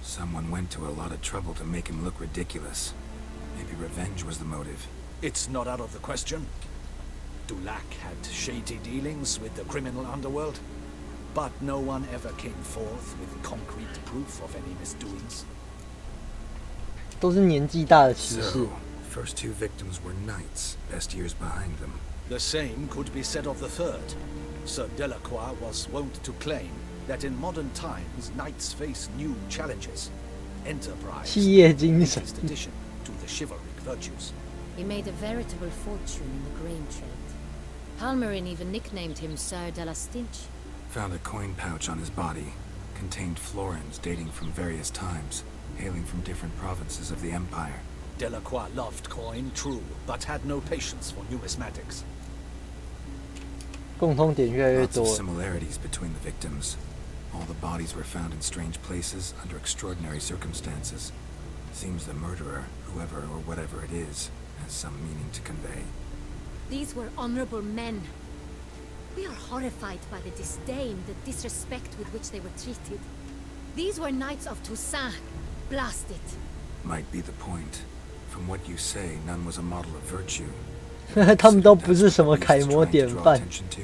Someone went to a lot of trouble to make him look ridiculous. Maybe revenge was the motive. It's not out of the question. Dulac had shady dealings with the criminal underworld, but no one ever came forth with concrete proof of any misdoings. 都是年纪大的骑士 So,。first two victims were knights, best years behind them. The same could be said of the third. Sir Delacroix was wont to claim that in modern times knights face new challenges. Enterprise 企业精 is 神 his addition to the chivalric virtues. He made a veritable fortune in the grain trade. Halmarin even nicknamed him Sir de la Stinch. Found a coin pouch on his body. Contained florins dating from various times, hailing from different provinces of the Empire. Delacroix loved coin, true, but had no patience for numismatics. 共通点越来越 Lots of 多。 similarities between the victims. All the bodies were found in strange places under extraordinary circumstances. Seems the murderer, whoever or whatever it is, has some meaning to convey. These were honorable men. We are horrified by the disdain, the disrespect with which they were treated. These were knights of Toussaint. Blast it. Might be the point. From what you say, none was a model of virtue. 他们都不是什么楷模典 Draw 范。 attention to.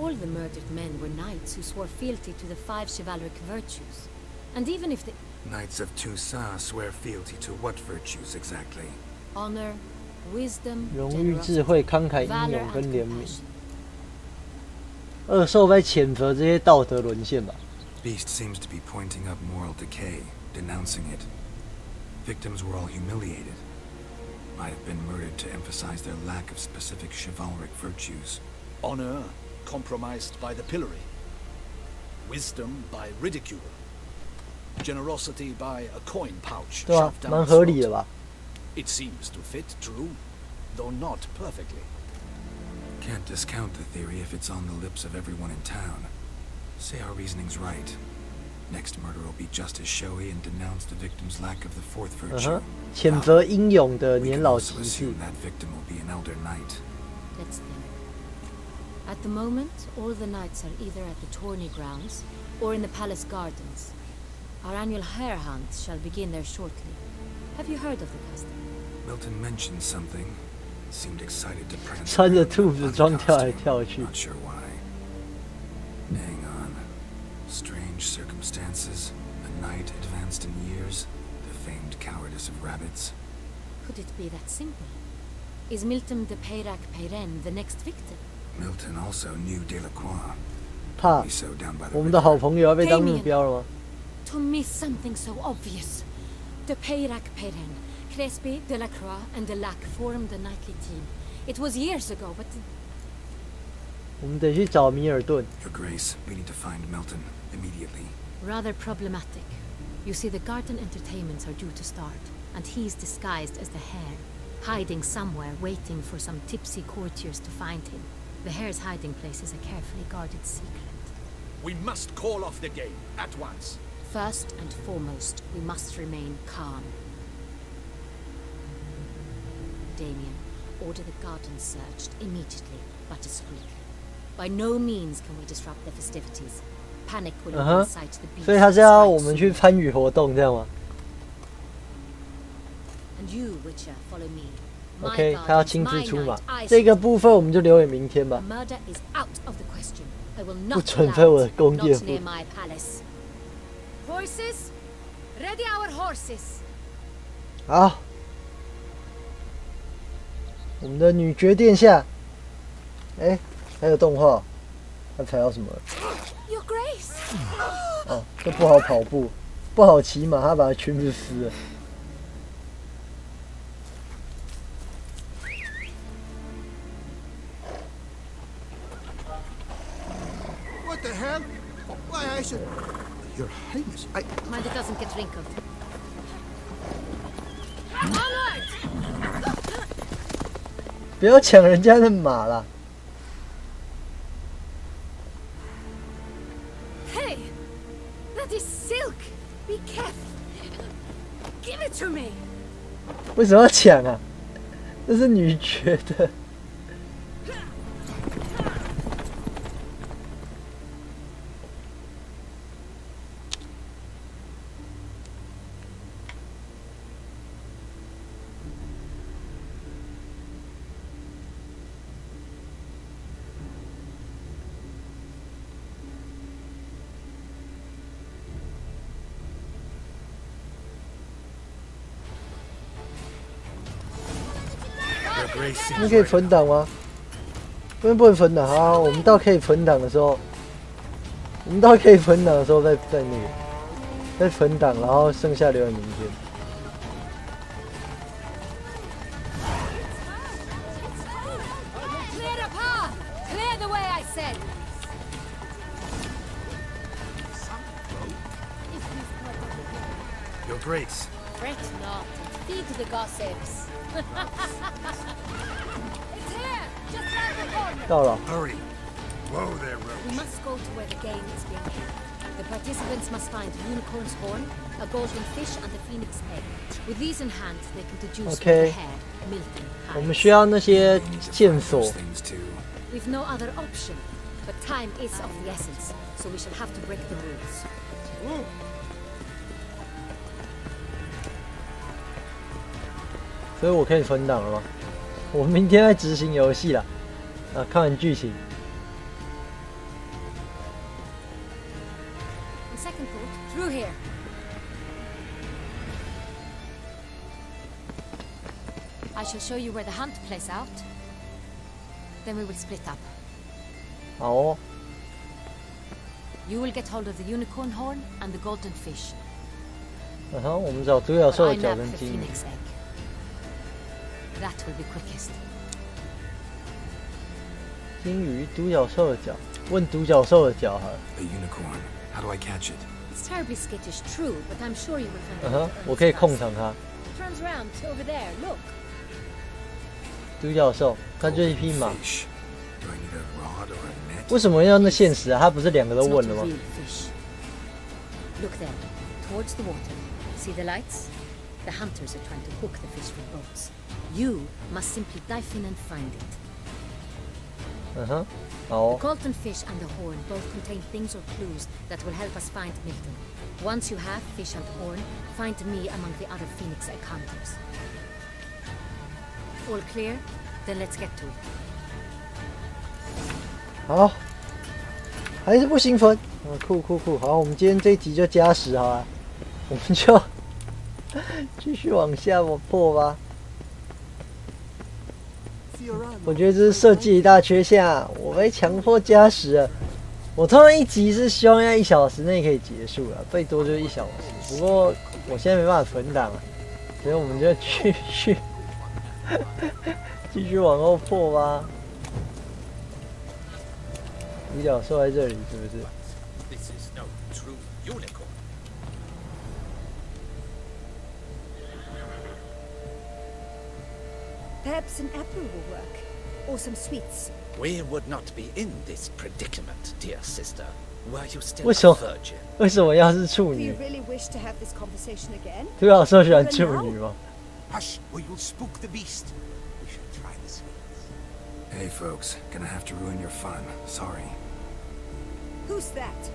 All the murdered men were knights who swore fealty to the 5 chivalric virtues. And even if the Knights of Toussaint swear fealty to what virtues exactly? honor, wisdom, 荣誉、智慧、慷慨、英 valor 勇 and 跟怜悯。 compassion. 恶兽在谴责这些道德沦陷吧。 Beast seems to be pointing up moral decay, denouncing it. Victims were all humiliated. Might have been murdered to emphasize their lack of specific chivalric virtues. Honor compromised by the pillory. Wisdom by ridicule. Generosity by a coin pouch 对吧？ shoved down 蛮 its 合理的 throat. 吧？ It seems to fit, true, though not perfectly. Can't discount the theory if it's on the lips of everyone in town. Say our reasoning's right. Next murder will be just as showy and denounce the victim's lack of the fourth virtue. 谴责英勇的 We 年 can 老 also 骑士 assume。that victim will be an elder knight. Let's think. At the moment, all the knights are either at the tourney grounds or in the palace gardens. Our annual hare hunt shall begin there shortly. Have you heard of the custom? Milton mentioned something. Seemed excited to prance 穿着 around 兔 in 子 a 装 fun 跳来 costume. 跳去。 Not sure why. Hang on. Strange circumstances. A knight advanced in years. The famed cowardice of rabbits. Could it be that simple? Is Milton de Peyrac Peyren the next victim? Milton also knew Delacroix. 怕 We so down by the 我们的 river. 好朋友要被当目标了吗？ To miss something so obvious. De Peyrac Peyren, Crespi, Delacroix, and Delac formed a knightly team. It was years ago, but 我们得去找米尔顿。 Your Grace, we need to find Milton immediately. rather problematic. You see, the garden entertainments are due to start, and he's disguised as the hare, hiding somewhere, waiting for some tipsy courtiers to find him. The hare's hiding place is a carefully guarded secret. We must call off the game at once. First and foremost, we must remain calm. Damien, order the garden searched immediately, but discreetly. By no means can we disrupt the festivities. Panic will incite the beast. 所以他是要我们去参与活动，这样吗 And you, Witcher, follow me. ？OK， 他要亲自 My 出马 night, I，这个部分我们就留给明天吧。 Murder is out of the question. I will 不 not 准 allow 在我的 it. 宫 Not 殿 near 附 my palace. Horses, ready our horses. 好，我们的女爵殿下，哎，还有动画，他踩到什么了？ Your Grace. 哦，这不好跑步，不好骑马，他把裙子撕了。 What the hell? Why, I should... Your Highness, I... Mind it doesn't get wrinkled. Onward! 不要抢人家的马啦！ Hey, that is silk. Be careful. Give it to me. 为什么要抢啊？这是女爵的。 你们可以存档吗？这边不能存档啊！我们到可以存档的时候，再存档，然后剩下留给明天。said. Your grace. Fret not. Feed the gossips. It's here, just round the corner. 到了。 Hurry. Whoa there, Roach. We must go to where the game is being held. The participants must find unicorn's horn, a golden fish, and a phoenix egg. With these in hand, they can deduce where the hair, Milton, 我们需要那些线索。 We've no other option, but time is of the essence, so we shall have to break the rules. 所以我可以存档了吗？我明天在执行游戏啦。啊，看完剧情。 Second thought, through here. I shall show you where the hunt plays out. Then we will split up. 好哦。 You will get hold of the unicorn horn and the golden fish. 然后我们找独角兽的 I 脚 nab 跟 the 金鱼。 phoenix egg. That will be quickest. 金鱼，独角兽的脚。问独角兽的脚好了。 A unicorn. How do I catch it? It's terribly skittish, true, but I'm sure you will find it. 我可以控场它。 It runs round over there. Look. 独角兽，它就是一匹马。 Do I need a rod or a net? 为什么要那现实啊？它不是两个都 It's 问 not 了 a 吗？ real fish. Look there, towards the water. See the lights? The hunters are trying to hook the fish with boats. You must simply dive in and find it. 好哦 The golden fish and the horn both contain things or clues that will help us find Milton. Once you have fish and horn, find me among the other phoenix egg hunters. All clear? Then let's get to it. 好，还是不兴奋。酷。好，我们今天这一集就加10好了，我们就继续往下破吧。我觉得这是设计一大缺陷啊！我被强迫加10了。我通常一集是希望要1小时内可以结束了，最多就是1小时。不过我现在没办法存档了，所以我们就继续往后破吧。独角兽在这里是不是？ This is no true unicorn. Perhaps an apple will work, or some sweets. We would not be in this predicament, dear sister, were you still 为什 a 么 virgin. 为什么要是处 Do 女 you？ really wish to have this conversation again? 独角兽喜欢处女吗？ Hush, or you'll spook the beast. We should try the sweets. Hey, folks. Gonna have to ruin your fun. Sorry. Who's that?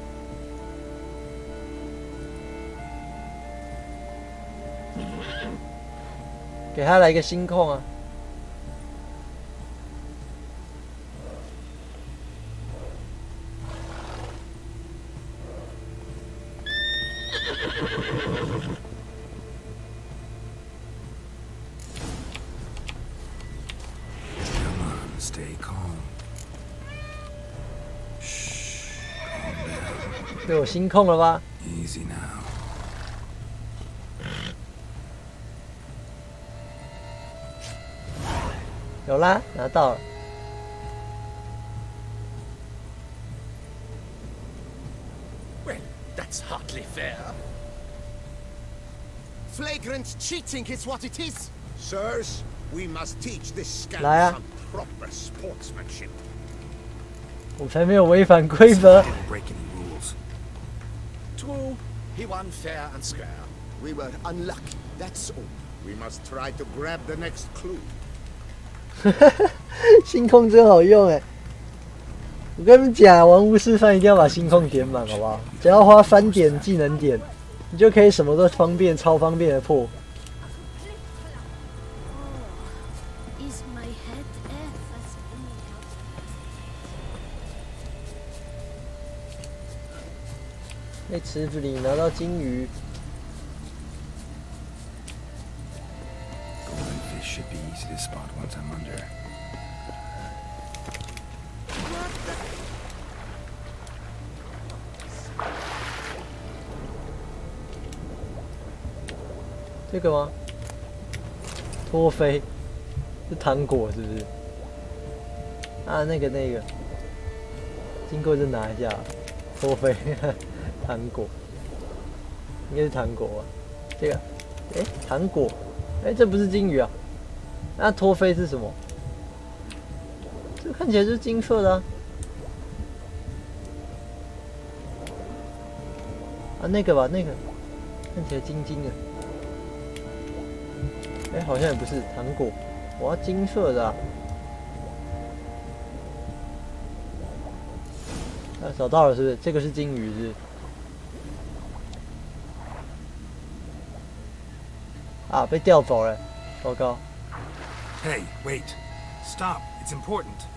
给他来一个心控啊！ Come on, stay calm. Shh. Calm down. 被我心控了吧？ Easy now. 有啦，拿到了。 Well, that's hardly fair. Flagrant cheating is what it is. Sirs, we must teach this scamp 来啊！ some proper sportsmanship. 我才没有违反规则。 Didn't break any rules. True, he won fair and square. We were unlucky, that's all. We must try to grab the next clue. 心控真好用哎！我跟你们讲，玩巫师3一定要把心控点满，好不好？只要花3点技能点，你就可以什么都方便，超方便的破。 Is my head ever spinning out? 在池子里拿到金鱼， Golden fish should be easy to spot once I'm under. 这个吗？托飞是糖果是不是？啊，那个。经过就拿一下，托飞糖果，应该是糖果吧？这个，糖果，这不是金鱼啊？那托飞是什么？这看起来就是金色的啊。那个吧，那个看起来金金的。好像也不是糖果，我要金色的啊。找到了是不是？这个是金鱼是不是？啊，被调走了，糟糕。Hey, wait. Stop. It's important.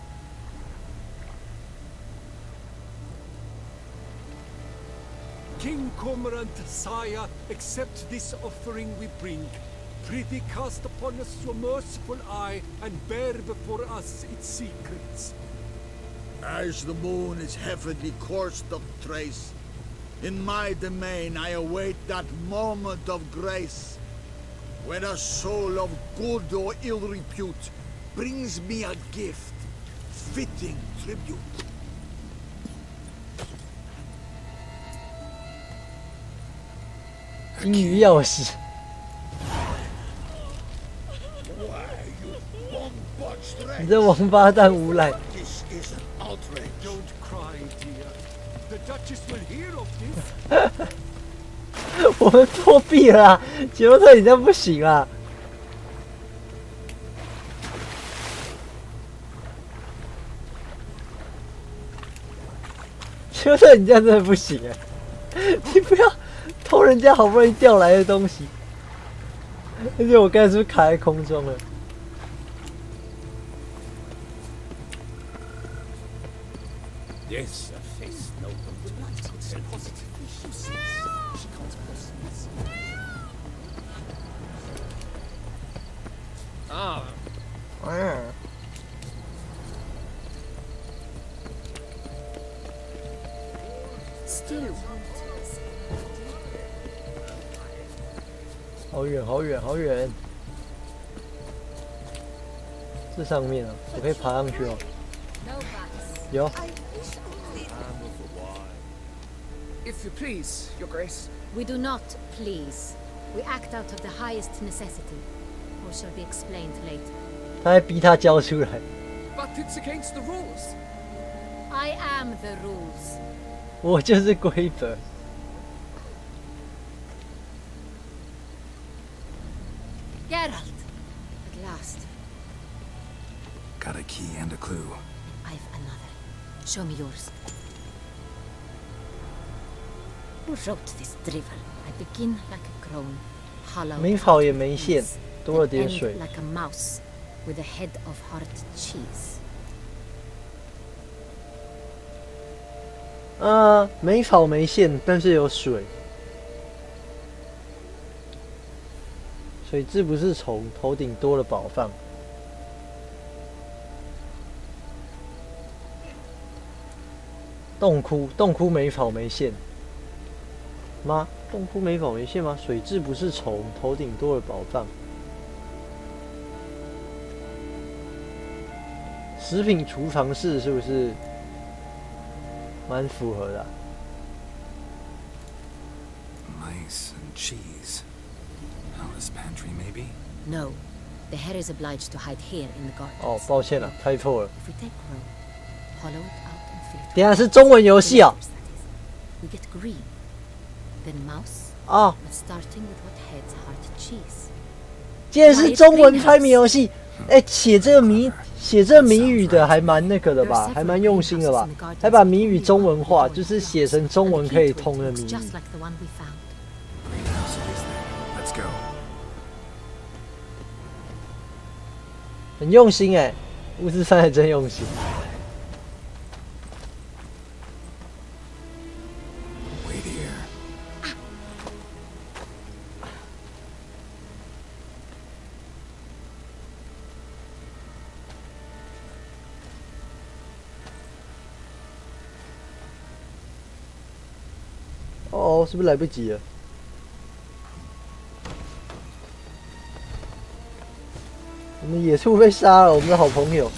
King Cormorant, sire, accept this offering we bring. Prithee cast upon us your merciful eye, and bear before us its secrets. As the moon is heavily coursed of trace, in my domain I await that moment of grace, when a soul of good or ill repute brings me a gift, fitting tribute. 金鱼钥匙。你这王八蛋无赖！ Don't cry, dear. The Duchess will hear of this. 我们作弊了啦！杰洛特，你这样不行啊！杰洛特，你这样真的不行哎！你不要偷人家好不容易调来的东西，而且我刚才是不是卡在空中了？ Yes, a face no one would like to say positively useless. She can't cross Ah. Still. 好远，好远，好远！这上面啊，我可以爬上去哦。有。 If you please, Your Grace. We do not please. We act out of the highest necessity. Or shall be explained later. 他还逼他交出来。But it's against the rules. I am the rules. 我就是规则。Geralt, at last. Got a key and a clue. I've another. Show me yours. Who wrote this drivel? I begin like a crone, hollow. 没跑也没线，多了点水。 Like a mouse, with a head of hard cheese. 没跑没线，但是有水。水质不是虫，头顶多了宝放。洞窟没跑没线。 吗？洞窟没跑没线吗？水质不是虫，头顶多了宝藏。食品储藏室是不是蛮符合的？Mice and cheese. Alice pantry, maybe? No, the hare is obliged to hide here in the garden. 哦，抱歉了，猜错了。 If we take row, hollow it out and fill it. 等一下是中文游戏啊。 We get green. Then mouse. 啊。But starting with what heads hard cheese. 竟然是中文猜谜游戏，写这个谜语的还蛮那个的吧，还蛮用心的吧，还把谜语中文化，就是写成中文可以通的谜语。 Let's go. 很用心巫师3还真用心。 哦，是不是来不及了？我们野兔被杀了，我们的好朋友。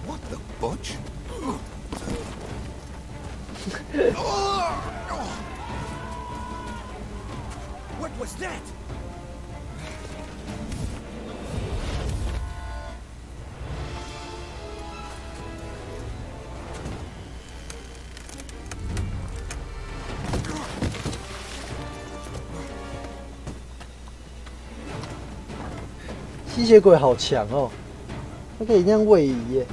What the butch? What was that? 吸血鬼好强哦，它可以这样位移耶。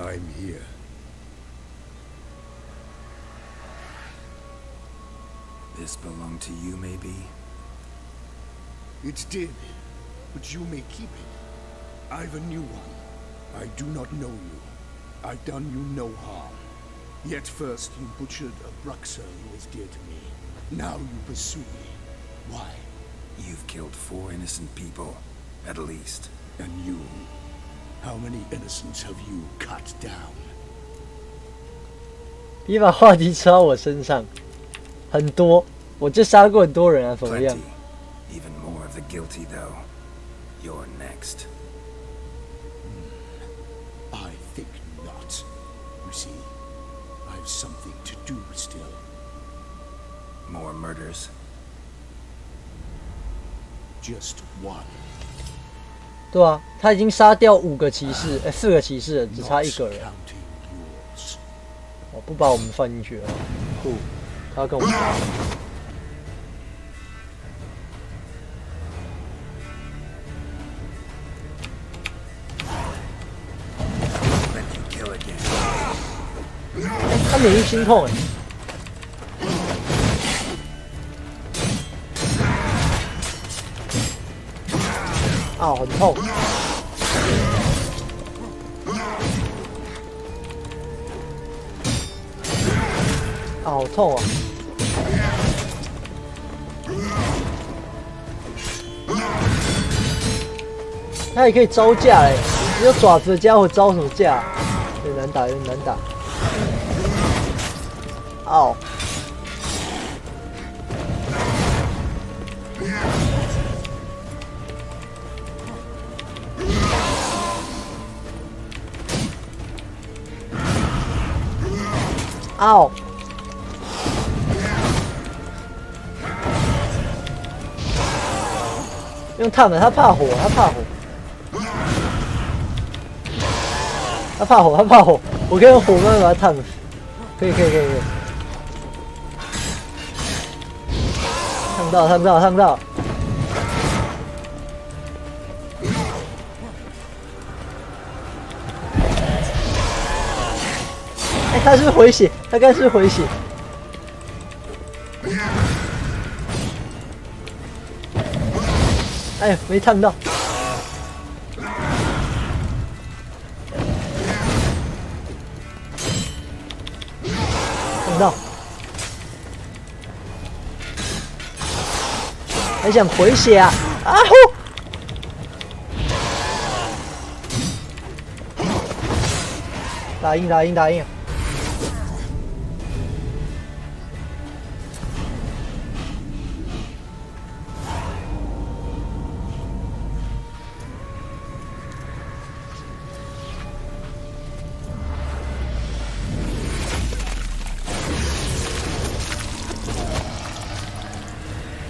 I'm here. This belonged to you, maybe? It did, but you may keep it. I've a new one. I do not know you. I've done you no harm. Yet first you butchered a Bruxer who was dear to me. Now you pursue me. Why? You've killed 4 innocent people, at least. And you? How many innocents have you cut down? 别把话题扯到我身上，很多，我就杀过很多人啊，怎么样？ Even more of the guilty, though. You're next. I think not. You see, I've something to do still. More murders? Just one. 对啊，他已经杀掉5个骑士，4个骑士了，只差1个人。哦，不把我们放进去了，酷，他要跟我们打。他免疫心痛哎。 啊，很痛！啊，好痛啊！他也可以招架哎，只有爪子的家伙招什么架？有点难打，有点难打。哦。 嗷！用烫的，他怕火，他怕火，他怕火，他怕火。我可以用火慢慢把他烫死，可以。烫到！哎，他是不是回血？他刚是不是回血？哎呀，没烫到。烫到。还想回血啊！啊呼！ 打赢！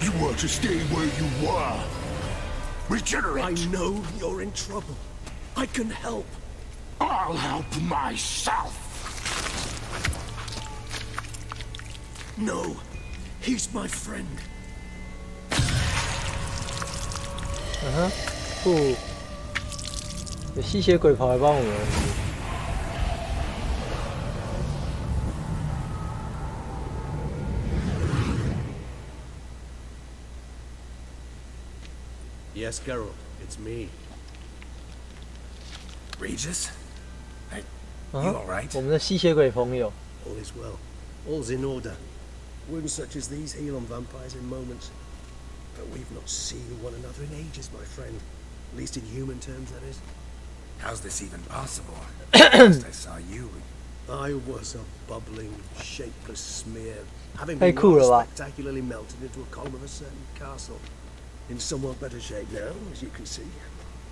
You were to stay where you were. Regenerate. I know you're in trouble. I can help. I'll help myself. No, he's my friend. 嗯哼，不，有吸血鬼跑来帮我们。 Yes, Geralt, it's me. Regis? You all right? 我们的吸血鬼朋友。 All is well. All's in order. Wounds such as these heal on vampires in moments. But we've not seen one another in ages, my friend. At least in human terms, that is. How's this even possible? Last I saw you. I was a bubbling, shapeless smear, having Hey, been cool, rather right? spectacularly melted into a column of a certain castle. In somewhat better shape now, as you can see.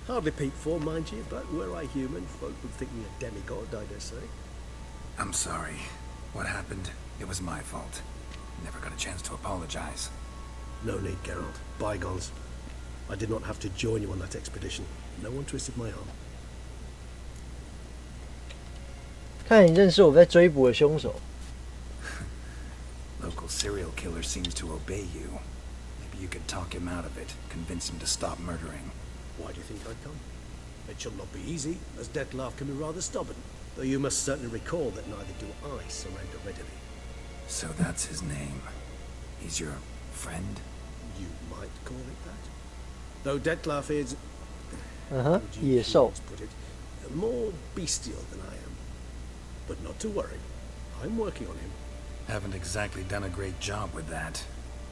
Hardly peak form, mind you, but were I human, folk would think me a demigod, I dare say. I'm sorry. What happened? It was my fault. Never got a chance to apologize. No need, Geralt. Bygones. I did not have to join you on that expedition. No one twisted my arm. 看你认识我在追捕的凶手。 Local serial killer seems to obey you. Maybe you could talk him out of it, convince him to stop murdering. Why do you think I'd come? It shall not be easy, as Dettlaff can be rather stubborn. Though you must certainly recall that neither do I surrender readily. So that's his name. He's your friend? You might call it that. Though Dettlaff is... 野兽。 put it, more bestial than I am. But not to worry. I'm working on him. Haven't exactly done a great job with that.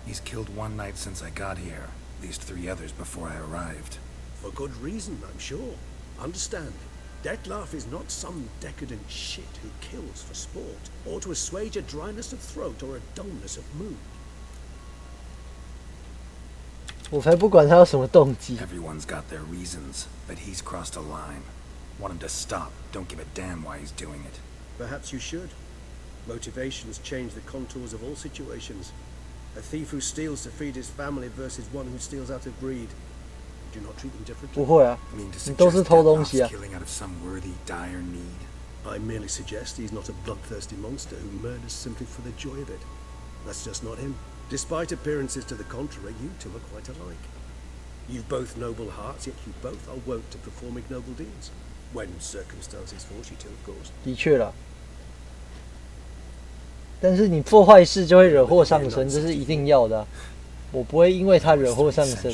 He's killed one knight since I got here. At least 3 others before I arrived. For good reason, I'm sure. Understand, Dettlaff is not some decadent shit who kills for sport, or to assuage a dryness of throat or a dullness of mood. 我才不管他有什么动机。 Everyone's got their reasons, but he's crossed a line. Want him to stop. Don't give a damn why he's doing it. Perhaps you should. Motivations change the contours of all situations. A thief who steals to feed his family versus one who steals out of greed. Do not treat them differently. 不会啊，你都是偷东西啊。 Killing out of some worthy, dire need. I merely suggest he's not a bloodthirsty monster who murders simply for the joy of it. That's just not him. Despite appearances to the contrary, you two are quite alike. You've both noble hearts, yet you both are wont to perform ignoble deeds. When circumstances force you to, of course. 的确啦。但是你做坏事就会惹祸上身，这是一定要的啊、我不会因为他惹祸上身。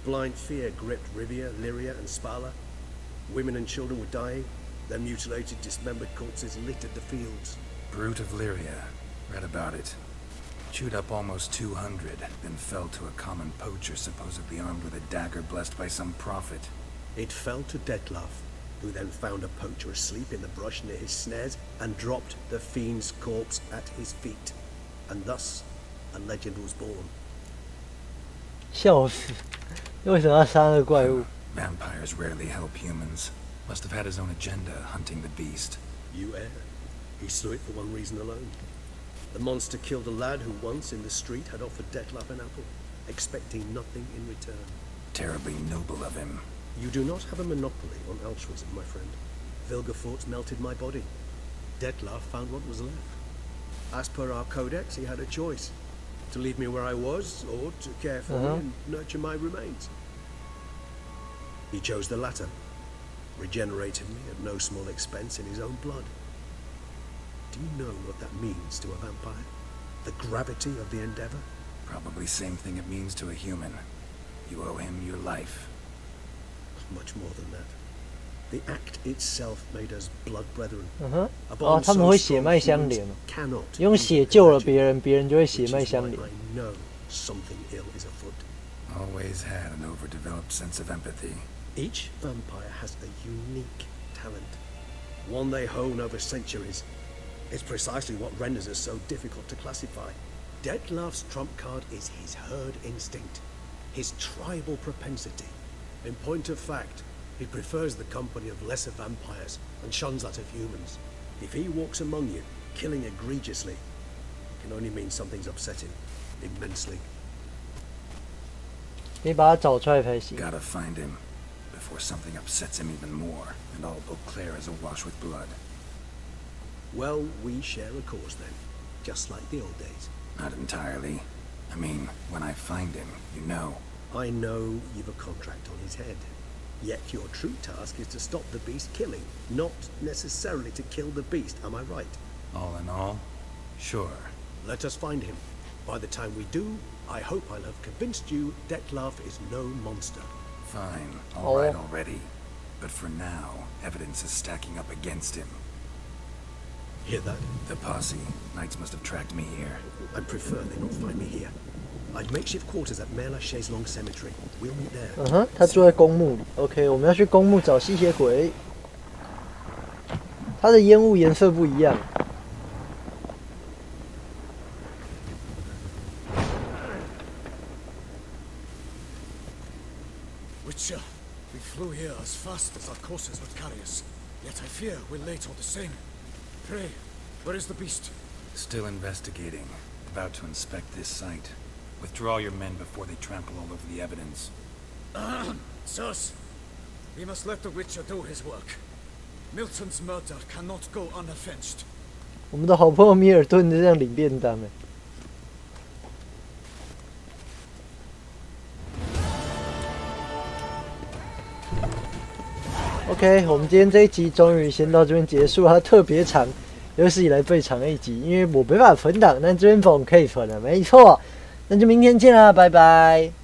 Blind fear gripped Rivia, Lyria, and Spala. Women and children were dying. Their mutilated, dismembered corpses littered the fields. Brute of Lyria. Read about it. Chewed up almost 200, then fell to a common poacher supposedly armed with a dagger blessed by some prophet. It fell to Dettlaff, who then found a poacher asleep in the brush near his snares and dropped the fiend's corpse at his feet. And thus, a legend was born. 笑死！为什么要杀那个怪物？ Vampires rarely help humans. Must have had his own agenda, hunting the beast. You err. He slew it for one reason alone. The monster killed a lad who once in the street had offered Dettlaff an apple, expecting nothing in return. Terribly noble of him. You do not have a monopoly on altruism, my friend. Vilgefortz melted my body. Dettlaff found what was left. As per our codex, he had a choice. To leave me where I was, or to care for me and nurture my remains. He chose the latter. Regenerated me at no small expense in his own blood. Do you know what that means to a vampire? The gravity of the endeavor? Probably same thing it means to a human. You owe him your life. Much more than that. The act itself made us blood brethren. 哦，他们会血脉相连，用血救了别人，别人就会血脉相连。 I know something ill is afoot. Always had an overdeveloped sense of empathy. Each vampire has a unique talent, one they hone over centuries. It's precisely what renders us so difficult to classify. Dettlaff's trump card is his herd instinct, his tribal propensity. In point of fact, he prefers the company of lesser vampires and shuns that of humans. If he walks among you, killing egregiously, it can only mean something's upset him immensely. 你把他找出来才行。 Gotta find him before something upsets him even more, and all Beauclair is awash with blood. Well, we share a cause then, just like the old days. Not entirely. I mean, when I find him, you know. I know you've a contract on his head. Yet your true task is to stop the beast killing, not necessarily to kill the beast, am I right? All in all, sure. Let us find him. By the time we do, I hope I'll have convinced you Dettlaff is no monster. Fine, all right already. But for now, evidence is stacking up against him. Hear that? The posse. Knights must have tracked me here. I'd prefer they not find me here. I've makeshift quarters at Mère Lachaise Long Cemetery. We'll meet there. 嗯哼，他住在公墓里。OK， 我们要去公墓找吸血鬼。它的烟雾颜色不一样。Witcher, we flew here as fast as our courses would carry us. Yet I fear we're late all the same. Pray, where is the beast? Still investigating. About to inspect this site. Withdraw your men before they trample all over the evidence. Sirs, we must let the Witcher do his work. Milton's murder cannot go unavenged. 我们的好朋友米尔顿这样领便当哎。OK， 我们今天这一集终于先到这边结束，它特别长，有史以来最长的一集，因为我没办法存档，但这边缝可以存了，没错。那就明天见啦，拜拜。